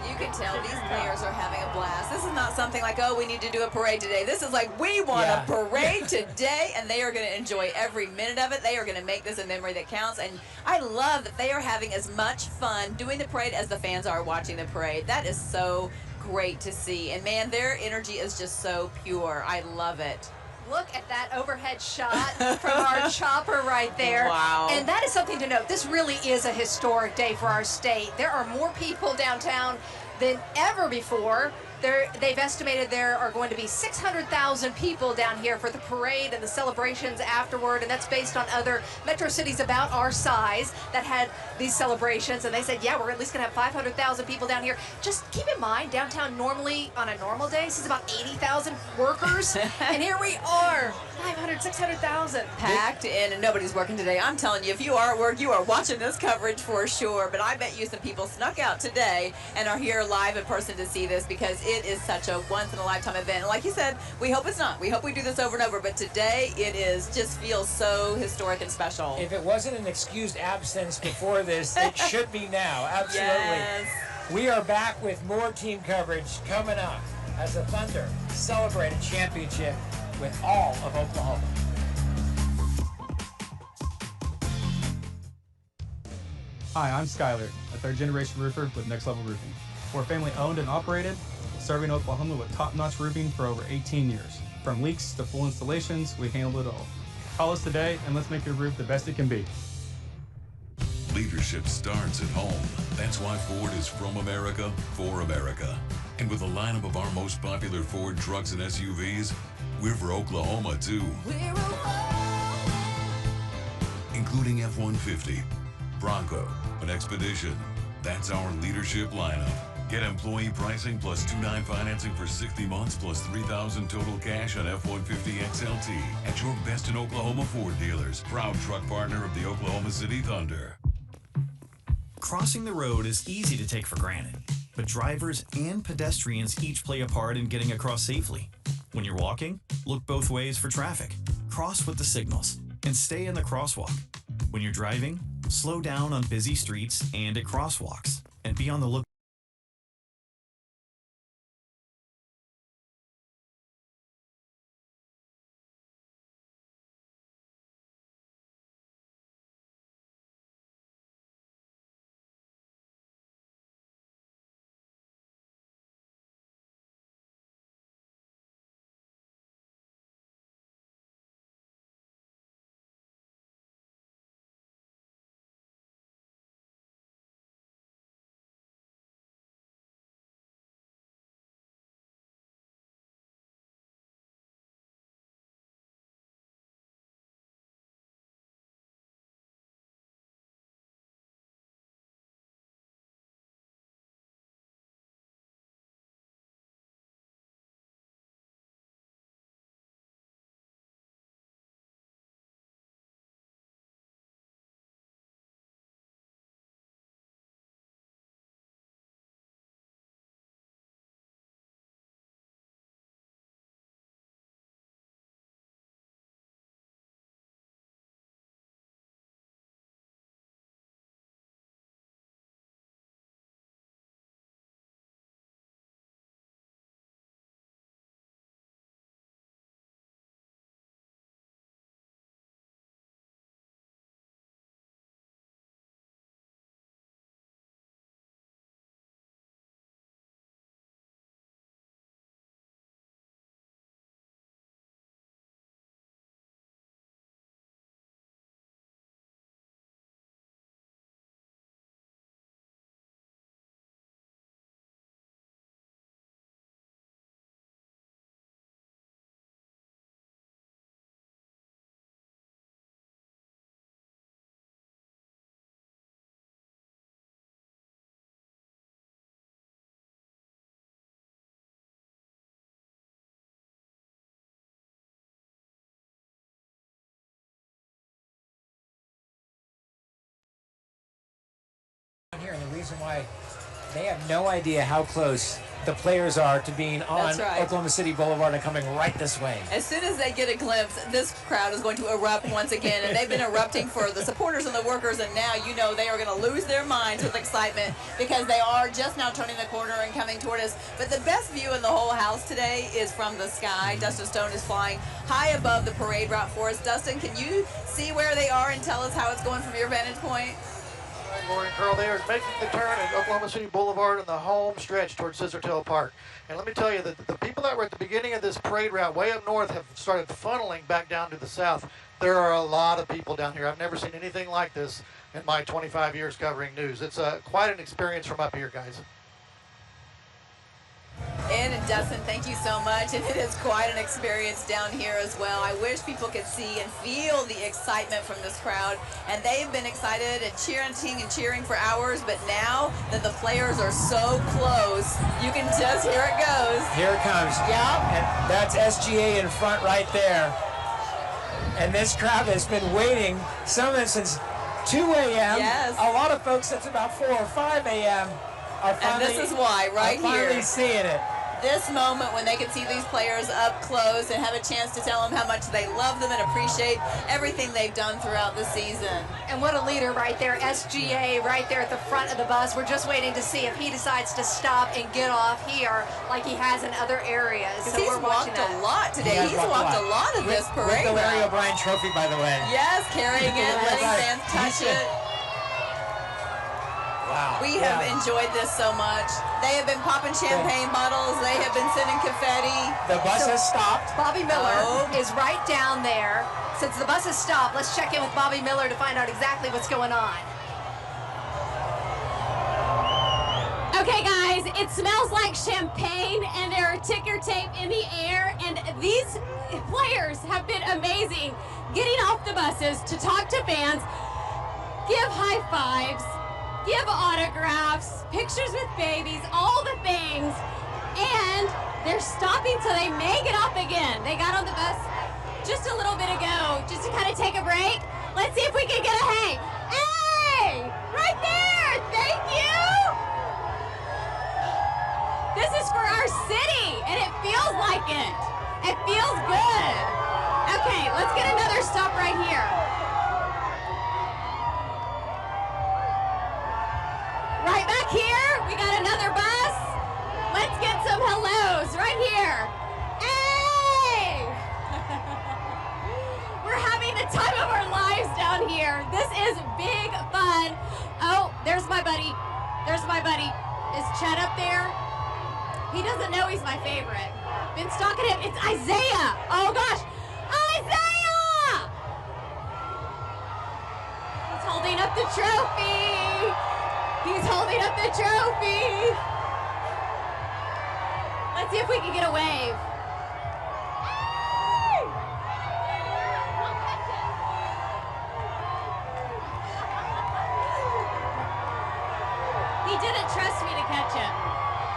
You can tell these players are having a blast. This is not something like, oh, we need to do a parade today. This is like, we want a parade today, and they are going to enjoy every minute of it. They are going to make this a memory that counts, and I love that they are having as much fun doing the parade as the fans are watching the parade. That is so great to see, and man, their energy is just so pure. I love it. Look at that overhead shot from our chopper right there. Wow. And that is something to note. This really is a historic day for our state. There are more people downtown than ever before. They've estimated there are going to be 600,000 people down here for the parade and the celebrations afterward, and that's based on other metro cities about our size that had these celebrations. And they said, yeah, we're at least going to have 500,000 people down here. Just keep in mind, downtown normally on a normal day sees about 80,000 workers, and here we are, 500, 600,000. Packed in, and nobody's working today. I'm telling you, if you are at work, you are watching this coverage for sure. But I bet you some people snuck out today and are here live in person to see this, because it is such a once-in-a-lifetime event. And like you said, we hope it's not. We hope we do this over and over. But today, it is just feels so historic and special. If it wasn't an excused absence before this, it should be now. Absolutely. Yes. We are back with more team coverage coming up as the Thunder celebrate a championship with all of Oklahoma. Hi, I'm Skyler, a third-generation roofer with Next Level Roofing. We're family owned and operated, serving Oklahoma with top-notch roofing for over 18 years. From leaks to full installations, we handle it all. Call us today and let's make your roof the best it can be. Leadership starts at home. That's why Ford is from America, for America. And with a lineup of our most popular Ford trucks and SUVs, we're for Oklahoma too. Including F-150, Bronco, and Expedition. That's our leadership lineup. Get employee pricing plus 2.9 financing for 60 months plus $3,000 total cash on F-150 XLT at your best in Oklahoma Ford dealers. Proud truck partner of the Oklahoma City Thunder. Crossing the road is easy to take for granted, but drivers and pedestrians each play a part in getting across safely. When you're walking, look both ways for traffic, cross with the signals, and stay in the crosswalk. When you're driving, slow down on busy streets and at crosswalks, and be on the lookout reason why they have no idea how close the players are to being on That's right. Oklahoma City Boulevard and coming right this way. As soon as they get a glimpse, this crowd is going to erupt once again, and they've been erupting for the supporters and the workers, and now you know they are going to lose their minds with excitement because they are just now turning the corner and coming toward us. But the best view in the whole house today is from the sky. Dustin Stone is flying high above the parade route for us. Dustin, can you see where they are and tell us how it's going from your vantage point? Lori and Carl, they are making the turn at Oklahoma City Boulevard on the home stretch towards Scissor Tail Park. And let me tell you that the people that were at the beginning of this parade route way up north have started funneling back down to the south. There are a lot of people down here. I've never seen anything like this in my 25 years covering news. It's quite an experience from up here, guys. And Dustin, thank you so much. And it is quite an experience down here as well. I wish people could see and feel the excitement from this crowd. And they've been excited and cheering for hours. But now that the players are so close, you can just hear it goes. Here it comes. Yep. And that's SGA in front right there. And this crowd has been waiting, some of them since 2 a.m. Yes. A lot of folks, it's about 4 or 5 a.m. And this is why, right here. Finally seeing it. This moment when they can see these players up close and have a chance to tell them how much they love them and appreciate everything they've done throughout the season. And what a leader right there, SGA right there at the front of the bus. We're just waiting to see if he decides to stop and get off here like he has in other areas. So He's we're watching walked that. a lot today. He's walked a lot of this parade With the Larry route. O'Brien trophy, by the way. Yes, carrying it, letting fans touch it. Wow. We have enjoyed this so much. They have been popping champagne bottles. They have been sending confetti. The bus has stopped. Bobby Miller is right down there. Since the bus has stopped, let's check in with Bobby Miller to find out exactly what's going on. Okay, guys, it smells like champagne, and there are ticker tape in the air, and these players have been amazing, getting off the buses to talk to fans, give high fives, give autographs, pictures with babies, all the things, and they're stopping so they may get off again. They got on the bus just a little bit ago, just to kind of take a break. Let's see if we can get a hey. Hey! Right there! Thank you! This is for our city, and it feels like it. It feels good. Okay, let's get another stop right here. Right back here, we got another bus. Let's get some hellos right here. Hey! We're having the time of our lives down here. This is big fun. Oh, there's my buddy. There's my buddy. Is Chet up there? He doesn't know he's my favorite. Been stalking him. It's Isaiah. Oh gosh. Isaiah! He's holding up the trophy. He's holding up the trophy. Let's see if we can get a wave. He didn't trust me to catch him.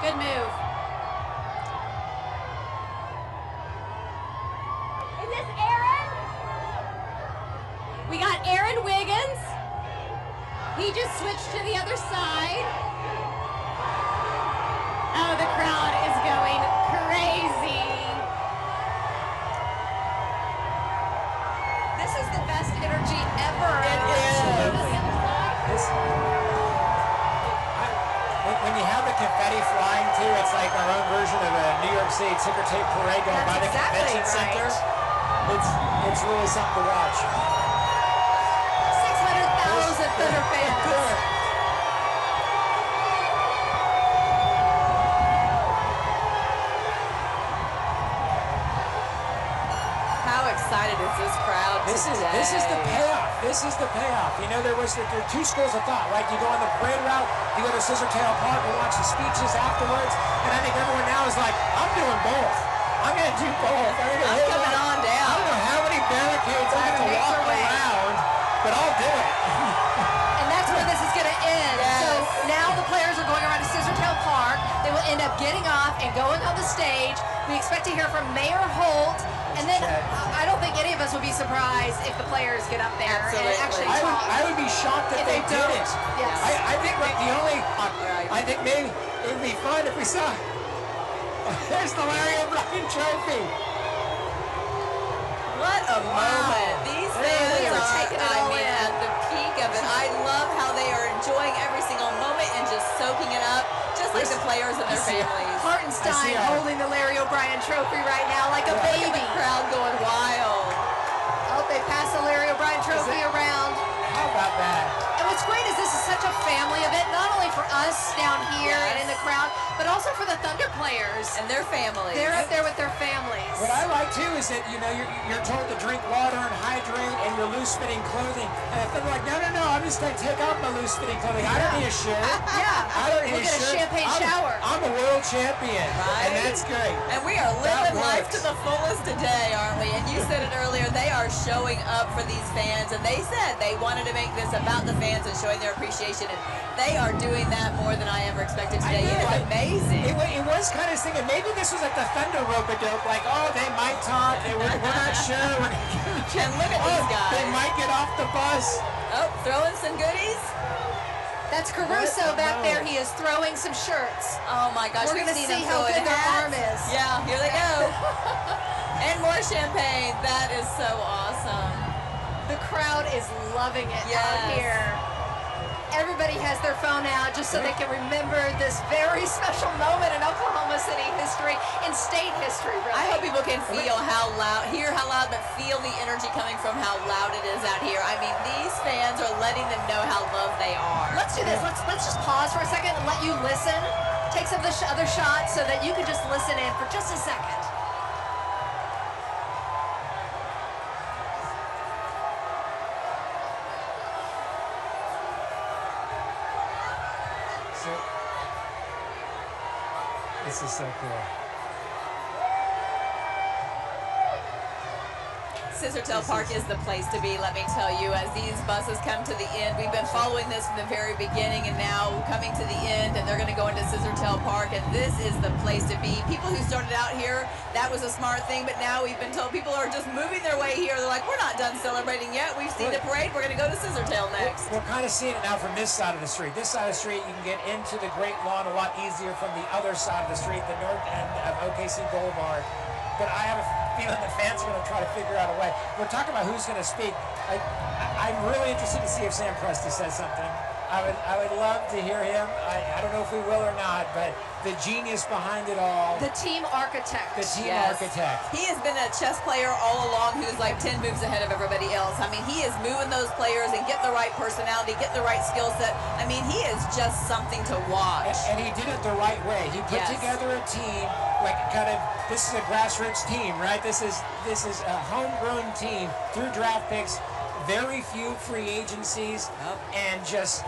Good move. Is this Aaron? We got Aaron Wiggins. He just switched to the other side. Oh, the crowd is going crazy. This is the best energy ever. When you have the confetti flying too, it's like our own version of a New York City ticker tape parade going by the convention center. It's really something to watch. 600,000 Thunder fans. How excited is this crowd This is the payoff. This is the payoff. You know, there are two schools of thought, right? You go on the parade route, you go to Scissor Tail Park and watch the speeches afterwards, and I think everyone now is like, I'm doing both. I'm going to do both. I'm coming on down. I don't know how many barricades I have to walk around, but I'll do it. And that's where this is going to end. Yes. So now the players are going around to Scissor Tail Park. They will end up getting off and going on the stage. We expect to hear from Mayor Holt And then I don't think any of us would be surprised if the players get up there Absolutely. and actually I talk. would be shocked if they don't. didn't. Yes. I think that the only, I think maybe it would be fun if we saw, there's the Larry O'Brien trophy. What a moment. These fans are are, taking it all in. at the peak of it. I love how they are enjoying every single moment and just soaking it up, just like the players and their families. Hartenstein holding the Larry O'Brien trophy right now like a baby. The crowd going wild. Oh, they pass the Larry O'Brien trophy around. How about that? And what's great is this is such a family event, not only for us down here and in the crowd, but also for the Thunder players. And their families. They're up there with their families. What I like too is that, you know, you're told to drink water and hydrate and your loose-fitting clothing. And if they're like, no, I'm just going to take off my loose-fitting clothing. I don't need a shirt. I don't need We'll get a shirt. champagne shower. I'm a world champion. Right? And that's great. And we are living life works. to the fullest today, aren't we? And you said it earlier, they are showing up for these fans. And they said they wanted to make this about the fans and showing their appreciation. And they are doing that more than I ever expected today. It is amazing. It was kind of thinking, maybe this was like the Thunder rope-a-dope, like, oh, they might talk, we're not sure. And look at these guys. They might get off the bus. Oh, throwing some goodies. That's Caruso back there. He is throwing some shirts. Oh my gosh, We're going to see how good their arm is. Yeah, here they go. And more champagne. That is so awesome. The crowd is loving it out here. Everybody has their phone out just so they can remember this very special moment in Oklahoma City history, in state history, really. I hope people can feel how loud, hear how loud, but feel the energy coming from how loud it is out here. I mean, these fans are letting them know how loved they are. Let's do this. Let's just pause for a second and let you listen. Take some of the other shots so that you can just listen in for just a second. This is so cool. Scissor Tail Park is the place to be, let me tell you, as these buses come to the end. We've been following this from the very beginning and now coming to the end, and they're going to go into Scissor Tail Park, and this is the place to be. People who started out here, that was a smart thing, but now we've been told people are just moving their way here. They're like, we're not done celebrating yet. We've seen the parade. We're going to go to Scissor Tail next. We're kind of seeing it now from this side of the street. This side of the street, you can get into the Great Lawn a lot easier from the other side of the street, the north end of OKC Boulevard. But I have a feeling the fans are going to try to figure out a way. We're talking about who's going to speak. I'm really interested to see if Sam Presti says something. I would love to hear him. I don't know if we will or not, but the genius behind it all. The team architect. The team architect. He has been a chess player all along who's like 10 moves ahead of everybody else. I mean, he is moving those players and getting the right personality, getting the right skill set. I mean, he is just something to watch. And he did it the right way. He put together a team, like kind of, this is a grassroots team, right? This is a homegrown team through draft picks, very few free agencies, and just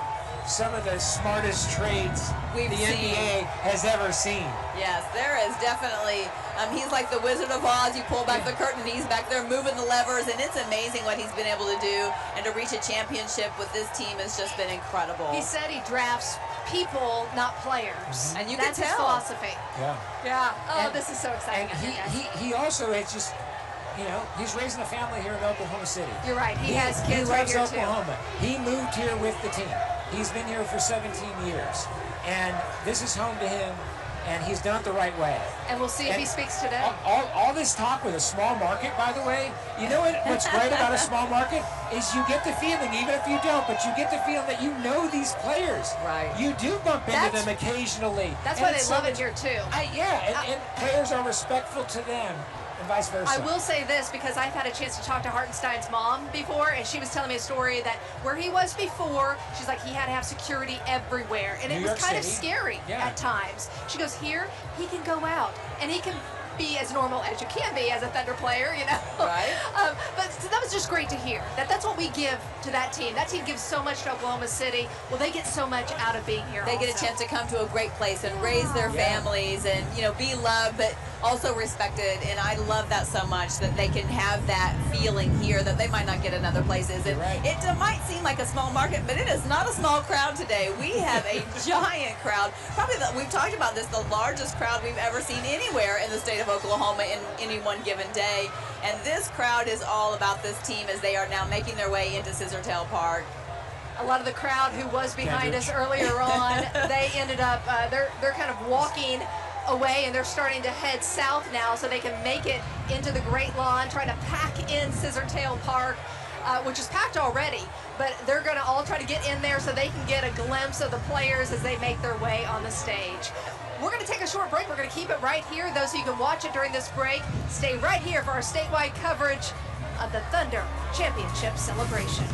some of the smartest trades the NBA has ever seen. Yes, there is definitely, he's like the Wizard of Oz. You pull back the curtain, he's back there moving the levers, and it's amazing what he's been able to do. And to reach a championship with this team has just been incredible. He said he drafts people, not players. And you That's can his tell. philosophy. Yeah. Yeah. Oh, And- this is so exciting. And he also is just, you know, he's raising a family here in Oklahoma City. You're right. He has kids he right loves here Oklahoma. He moved here with the team. He's been here for 17 years. And this is home to him, and he's done it the right way. And we'll see if he speaks today. All this talk with a small market, by the way, you know what's great about a small market is you get the feeling, even if you don't, but you get the feeling that you know these players. Right. You do bump into them occasionally. That's and why they it's love so it here, too. And players are respectful to them, and vice versa. I will say this because I've had a chance to talk to Hartenstein's mom before, and she was telling me a story that where he was before, she's like, he had to have security everywhere, and it was kind of scary at times. She goes, here, he can go out, and he can be as normal as you can be as a Thunder player, you know? Right. But so that was just great to hear. That's what we give to that team. That team gives so much to Oklahoma City. Well, they get so much out of being here. They get a chance to come to a great place and raise their families and, you know, be loved. But also respected, and I love that so much that they can have that feeling here that they might not get in other places. And it might seem like a small market, but it is not a small crowd today. We have a giant crowd. Probably, we've talked about this, the largest crowd we've ever seen anywhere in the state of Oklahoma in any one given day. And this crowd is all about this team as they are now making their way into Scissor Tail Park. A lot of the crowd who was behind us earlier on, they ended up, they're kind of walking away, and they're starting to head south now so they can make it into the Great Lawn, trying to pack in Scissor Tail Park, which is packed already, but they're going to all try to get in there so they can get a glimpse of the players as they make their way on the stage. We're going to take a short break. We're going to keep it right here. Those of you who can watch it during this break, stay right here for our statewide coverage of the Thunder Championship celebration.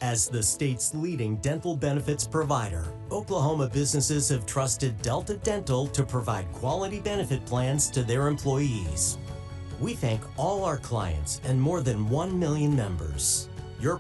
As the state's leading dental benefits provider, Oklahoma businesses have trusted Delta Dental to provide quality benefit plans to their employees. We thank all our clients and more than 1 million members. Your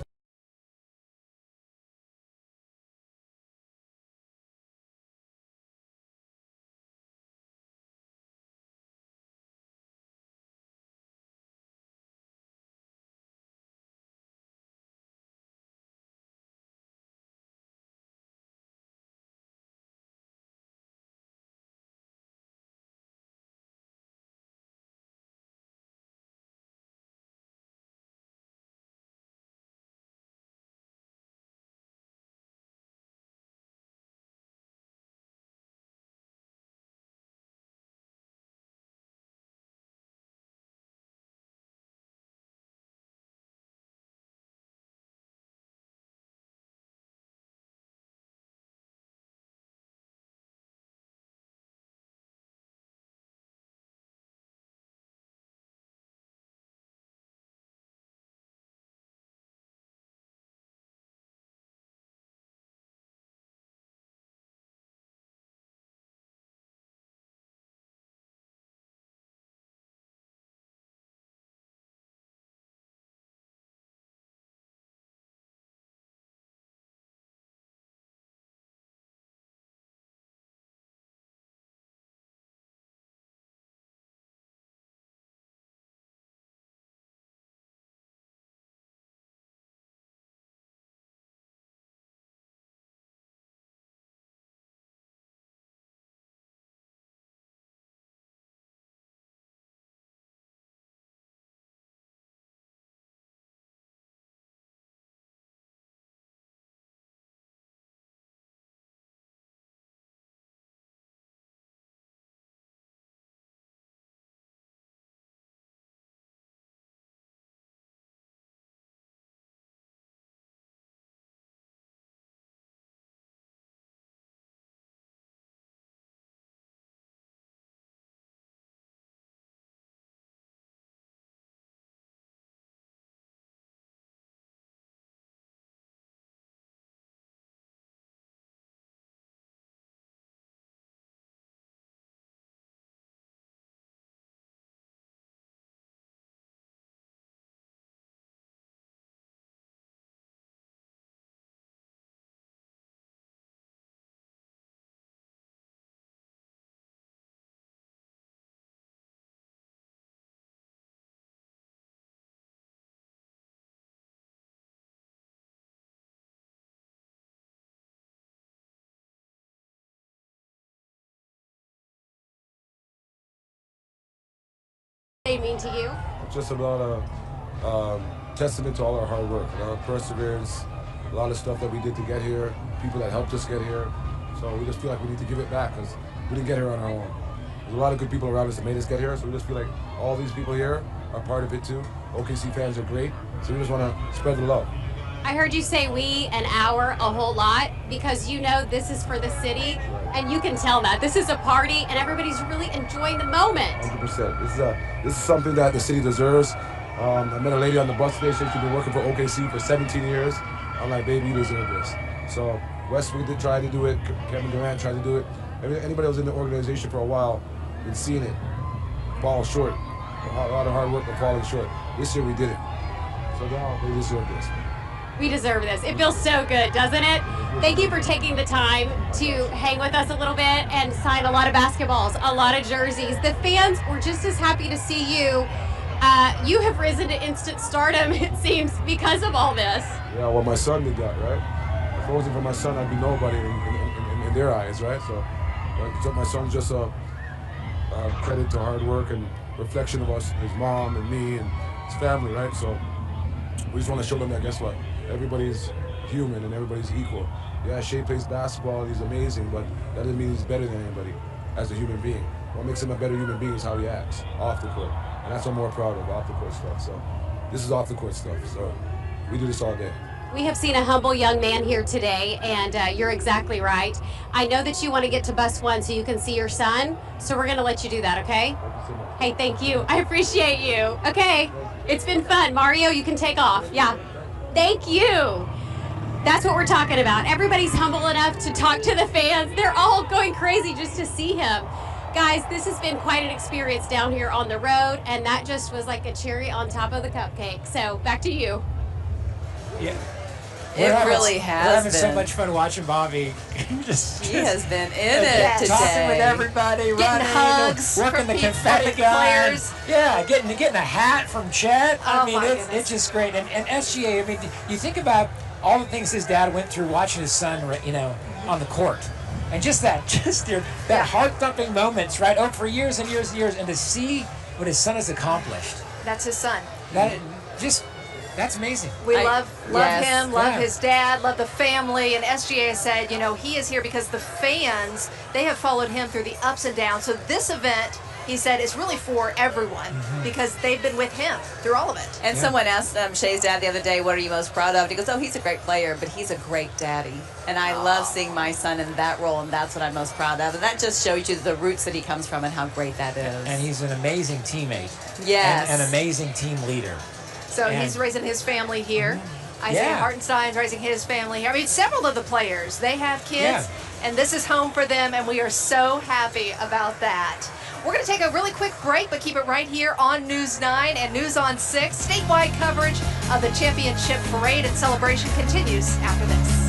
They mean to you? Just about a testament to all our hard work, our perseverance, a lot of stuff that we did to get here, people that helped us get here. So we just feel like we need to give it back because we didn't get here on our own. There's a lot of good people around us that made us get here, so we just feel like all these people here are part of it too. OKC fans are great, so we just want to spread the love. I heard you say we and our a whole lot because you know this is for the city, and you can tell that. This is a party, and everybody's really enjoying the moment. 100%. This is something that the city deserves. I met a lady on the bus station. She's been working for OKC for 17 years. I'm like, baby, you deserve this. So Westwood did try to do it. Kevin Durant tried to do it. Anybody that was in the organization for a while been seeing it fall short. A lot of hard work but falling short. This year we did it. So now they deserve this. We deserve this. It feels so good, doesn't it? Thank you for taking the time to hang with us a little bit and sign a lot of basketballs, a lot of jerseys. The fans were just as happy to see you. You have risen to instant stardom, it seems, because of all this. Yeah, well, my son did that, right? If it wasn't for my son, I'd be nobody in their eyes, right? So my son's just a credit to hard work and reflection of us, his mom and me and his family, right? So we just want to show them that, guess what? Everybody's human and everybody's equal. Yeah, Shea plays basketball and he's amazing, but that doesn't mean he's better than anybody as a human being. What makes him a better human being is how he acts off the court. And that's what I'm more proud of, off the court stuff. So this is off the court stuff. So we do this all day. We have seen a humble young man here today, and you're exactly right. I know that you want to get to bus one so you can see your son, so we're going to let you do that, okay? Thank you so much. Hey, thank you. I appreciate you. Okay, it's been fun. Mario, you can take off. Yeah, thank you. That's what we're talking about. Everybody's humble enough to talk to the fans. They're all going crazy just to see him. Guys, this has been quite an experience down here on the road, and that just was like a cherry on top of the cupcake. So back to you. Yeah. It really has We're having been. so much fun watching Bobby. He has been in it today. Talking with everybody, running, hugs working from the people, confetti the gun. players. Yeah, getting a hat from Chet. Oh, I mean, my it's just great. And SGA, I mean, you think about all the things his dad went through watching his son, you know, on the court. And that heart-thumping moments, right? Oh, for years and years and years. And to see what his son has accomplished. That's his son. That's amazing. We love yes. him, love Yeah. his dad, love the family. And SGA said, you know, he is here because the fans, they have followed him through the ups and downs. So this event, he said, is really for everyone because they've been with him through all of it. And someone asked Shea's dad the other day, what are you most proud of? And he goes, oh, he's a great player, but he's a great daddy. And I love seeing my son in that role, and that's what I'm most proud of. And that just shows you the roots that he comes from and how great that is. And he's an amazing teammate. Yes. And an amazing team leader. So And- he's raising his family here. Isaiah Yeah. Hartenstein's raising his family here. I mean, several of the players, they have kids, Yeah. and this is home for them, and we are so happy about that. We're going to take a really quick break, but keep it right here on News 9 and News on 6. Statewide coverage of the championship parade and celebration continues after this.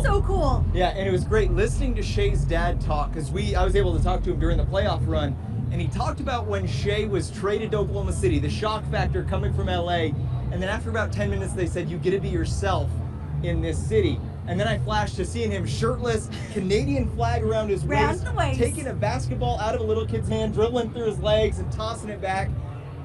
beautiful. So cool. Yeah, and it was great listening to Shea's dad talk, because I was able to talk to him during the playoff run, and he talked about when Shea was traded to Oklahoma City, the shock factor coming from LA, and then after about 10 minutes they said, you get to be yourself in this city. And then I flashed to seeing him shirtless, Canadian flag around his waist, taking a basketball out of a little kid's hand, dribbling through his legs and tossing it back.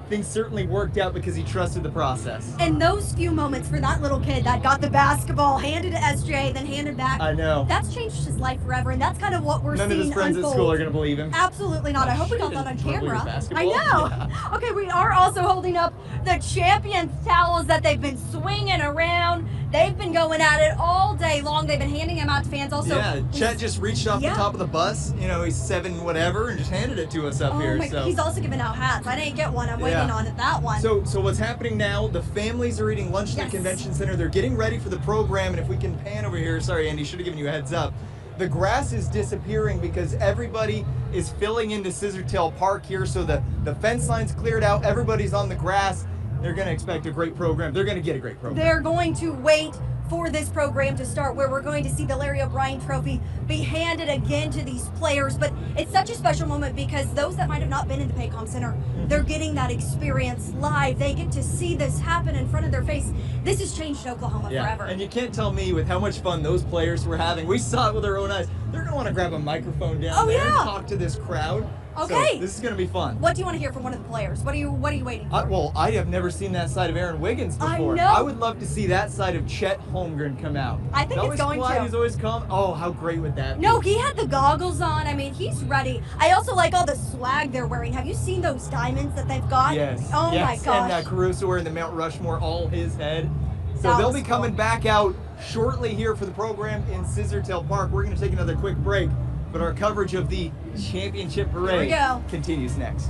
Things certainly worked out because he trusted the process. And those few moments for that little kid that got the basketball, handed to SJ, then handed back. I know. That's changed his life forever, and that's kind of what we're None seeing of his friends unfold. at school are going to believe him. Absolutely not. I hope we got that on camera. I know. Yeah. Okay, we are also holding up the champions towels that they've been swinging around. They've been going at it all day long. They've been handing them out to fans. Also, yeah, Chet just reached off the top of the bus. You know, he's 7 whatever, and just handed it to us up here. So he's also giving out hats. I didn't get one. I'm waiting on that one. So what's happening now? The families are eating lunch at the convention center. They're getting ready for the program, and if we can pan over here, sorry, Andy, should have given you a heads up. The grass is disappearing because everybody is filling into Scissor Tail Park here. So the fence line's cleared out. Everybody's on the grass. They're going to expect a great program. They're going to get a great program. They're going to wait for this program to start, where we're going to see the Larry O'Brien Trophy be handed again to these players. But it's such a special moment because those that might have not been in the Paycom Center, they're getting that experience live. They get to see this happen in front of their face. This has changed Oklahoma forever. And you can't tell me with how much fun those players were having. We saw it with our own eyes. They're going to want to grab a microphone down there and talk to this crowd. Okay. So this is going to be fun. What do you want to hear from one of the players? What are you waiting for? Well, I have never seen that side of Aaron Wiggins before. I know. I would love to see that side of Chet Holmgren come out. I think it's going to. He's always calm. Oh, how great would that be? No, he had the goggles on. I mean, he's ready. I also like all the swag they're wearing. Have you seen those diamonds that they've got? Yes. Oh my gosh. And Caruso wearing the Mount Rushmore, all his head. So That they'll was be coming back out shortly here for the program in Scissor Tail Park. We're going to take another quick break, but our coverage of the championship parade continues next.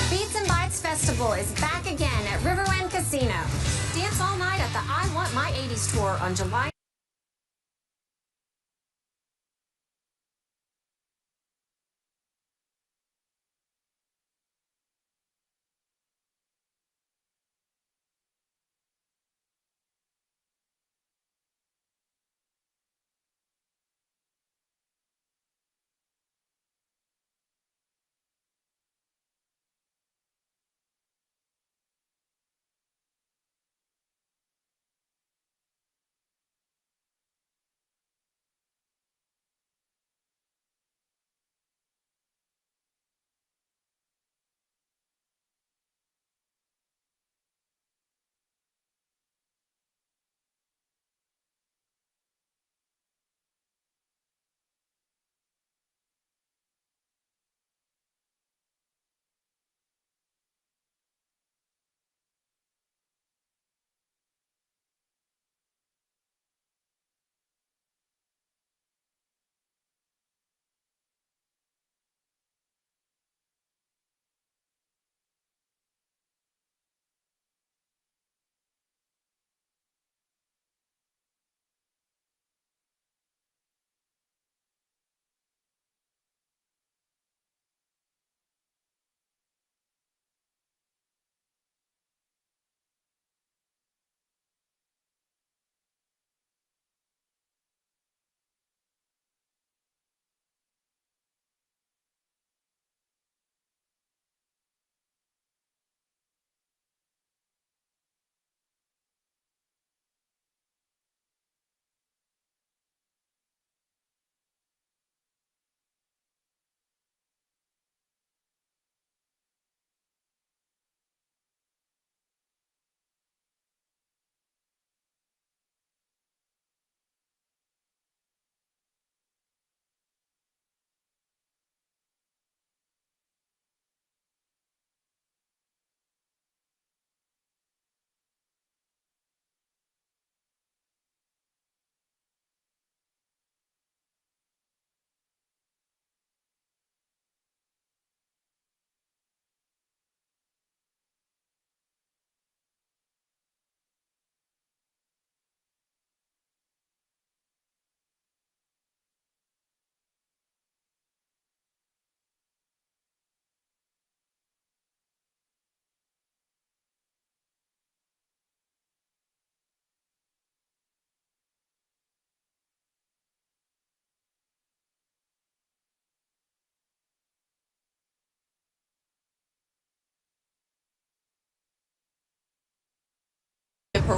Beats and Bites Festival is back again at Riverwind Casino. Dance all night at the I Want My 80s tour on July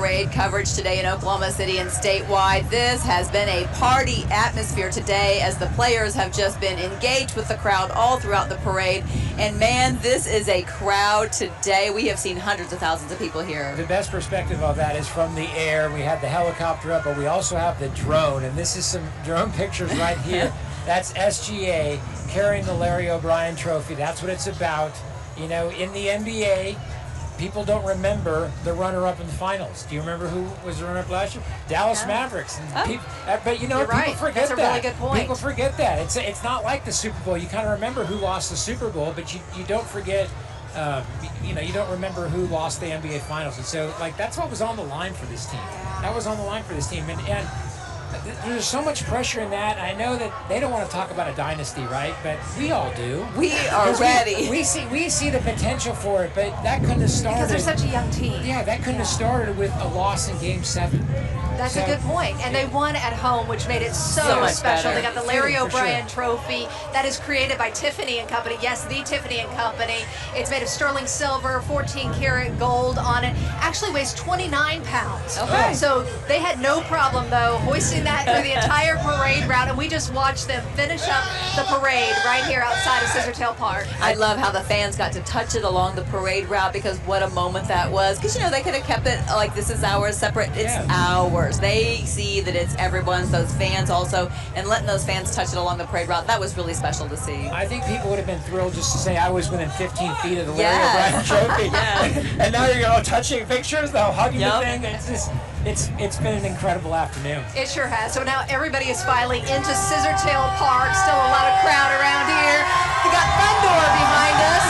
parade coverage today in Oklahoma City and statewide. This has been a party atmosphere today as the players have just been engaged with the crowd all throughout the parade. And man, this is a crowd today. We have seen hundreds of thousands of people here. The best perspective of that is from the air. We have the helicopter up, but we also have the drone. And this is some drone pictures right here. That's SGA carrying the Larry O'Brien trophy. That's what it's about. You know, in the NBA, people don't remember the runner-up in the finals. Do you remember who was the runner-up last year? Dallas Mavericks. And but you know, You're people right. forget That's a that. really good point. People forget that. It's not like the Super Bowl. You kind of remember who lost the Super Bowl, but you don't forget. You know, you don't remember who lost the NBA Finals. And so, like, that's what was on the line for this team. That was on the line for this team. And there's so much pressure in that. I know that they don't want to talk about a dynasty, right? But we all do. We are ready. We see the potential for it, but that couldn't have started. Because they're such a young team. Yeah, that couldn't have started with a loss in Game 7. That's a good point. And they won at home, which made it so much special. better. They got the Larry For O'Brien trophy that is created by Tiffany & Company. Yes, the Tiffany & Company. It's made of sterling silver, 14 karat gold on it. Actually weighs 29 pounds. Okay. So they had no problem, though, hoisting that through the entire parade route. And we just watched them finish up the parade right here outside of Scissor Tail Park. I love how the fans got to touch it along the parade route, because what a moment that was. Because, you know, they could have kept it like this is ours, separate. It's ours. They see that it's everyone's, those fans also, and letting those fans touch it along the parade route, that was really special to see. I think people would have been thrilled just to say I was within 15 feet of the Larry O'Brien trophy. And now you're touching pictures, though, hugging the thing. It's just, it's been an incredible afternoon. It sure has. So now everybody is filing into Scissor Tail Park. Still a lot of crowd around here. We got Thunder behind us.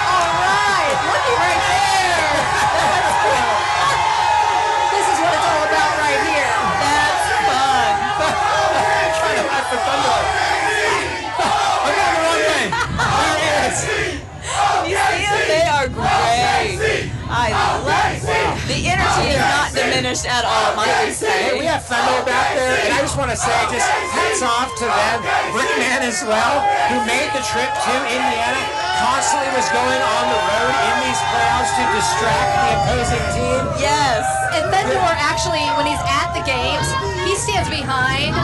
All right, looky right there. That's cool. This is what it's all about right here. That's fun. I'm trying to laugh for Thunder. I'm going the wrong way. There he is. You see them? They are great. I love it. The energy is not diminished at all, might we say. Hey, we have Thunder back there, and I just want to say, just hats off to them. Rick Mann as well, who made the trip to Indiana, constantly was going on the road in these playoffs to distract the opposing team. Yes. And Thunder actually, when he's at the games, he stands behind,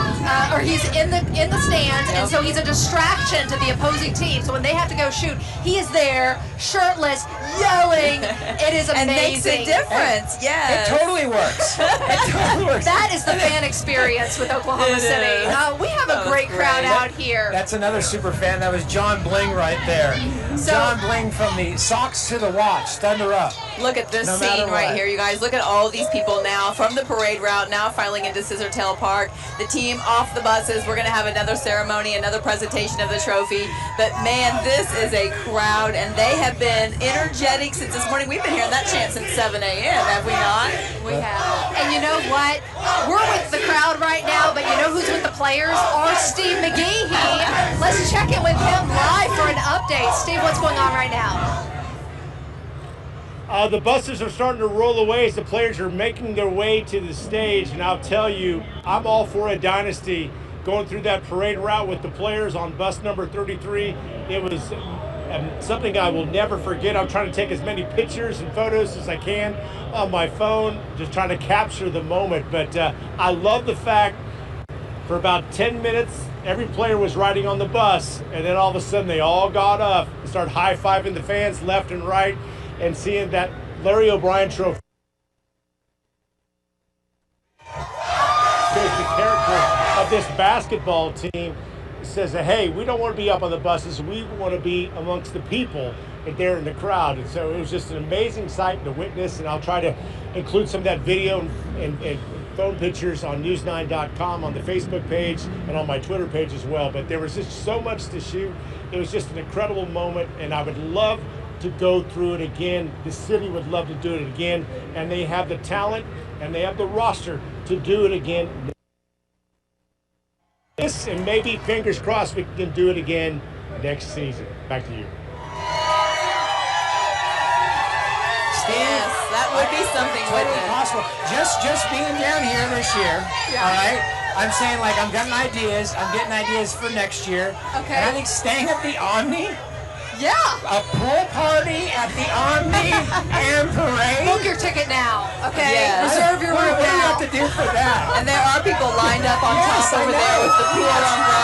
or he's in the stands, and so he's a distraction to the opposing team. So when they have to go shoot, he is there, shirtless, yelling. It is amazing. And makes a difference. Yes. It totally works. It totally works. That is the fan experience with Oklahoma City. We have a great crowd out here. That's another super fan. That was John Bling right there. So, John Bling from the socks to the watch. Thunder up. Look at this No scene matter right what. here, you guys. Look at all these people now from the parade route, now filing into Scissor Tail Park. The team off the buses. We're going to have another ceremony, another presentation of the trophy. But man, this is a crowd, and they have been energetic since this morning. We've been hearing that chant since 7 a.m., have we not? we have. And you know what? We're with the crowd right now, but you know who's with the players? Our Steve McGehee. Let's check in with him live for an update. Steve, what's going on right now? The buses are starting to roll away as the players are making their way to the stage, and I'll tell you, I'm all for a dynasty. Going through that parade route with the players on bus number 33, it was something I will never forget. I'm trying to take as many pictures and photos as I can on my phone, just trying to capture the moment. But I love the fact for about 10 minutes, every player was riding on the bus, and then all of a sudden they all got up and started high-fiving the fans left and right, and seeing that Larry O'Brien trophy. The character of this basketball team says that, hey, we don't want to be up on the buses, we want to be amongst the people and there in the crowd. And so it was just an amazing sight to witness, and I'll try to include some of that video and phone pictures on news9.com, on the Facebook page, and on my Twitter page as well. But there was just so much to shoot. It was just an incredible moment, and I would love to go through it again. The city would love to do it again, and they have the talent and they have the roster to do it again. This, and maybe fingers crossed we can do it again next season. Back to you. Yes, that would be something, wouldn't Totally it? possible. Just being down here this year, all right? I'm saying, like, I'm getting ideas for next year. Okay. And I think staying at the Omni, yeah, a pool party at the Omni and parade. Book your ticket now. Okay, Yes. reserve your What room do you now. have to do for that? And there are people lined up on top over there with the pool on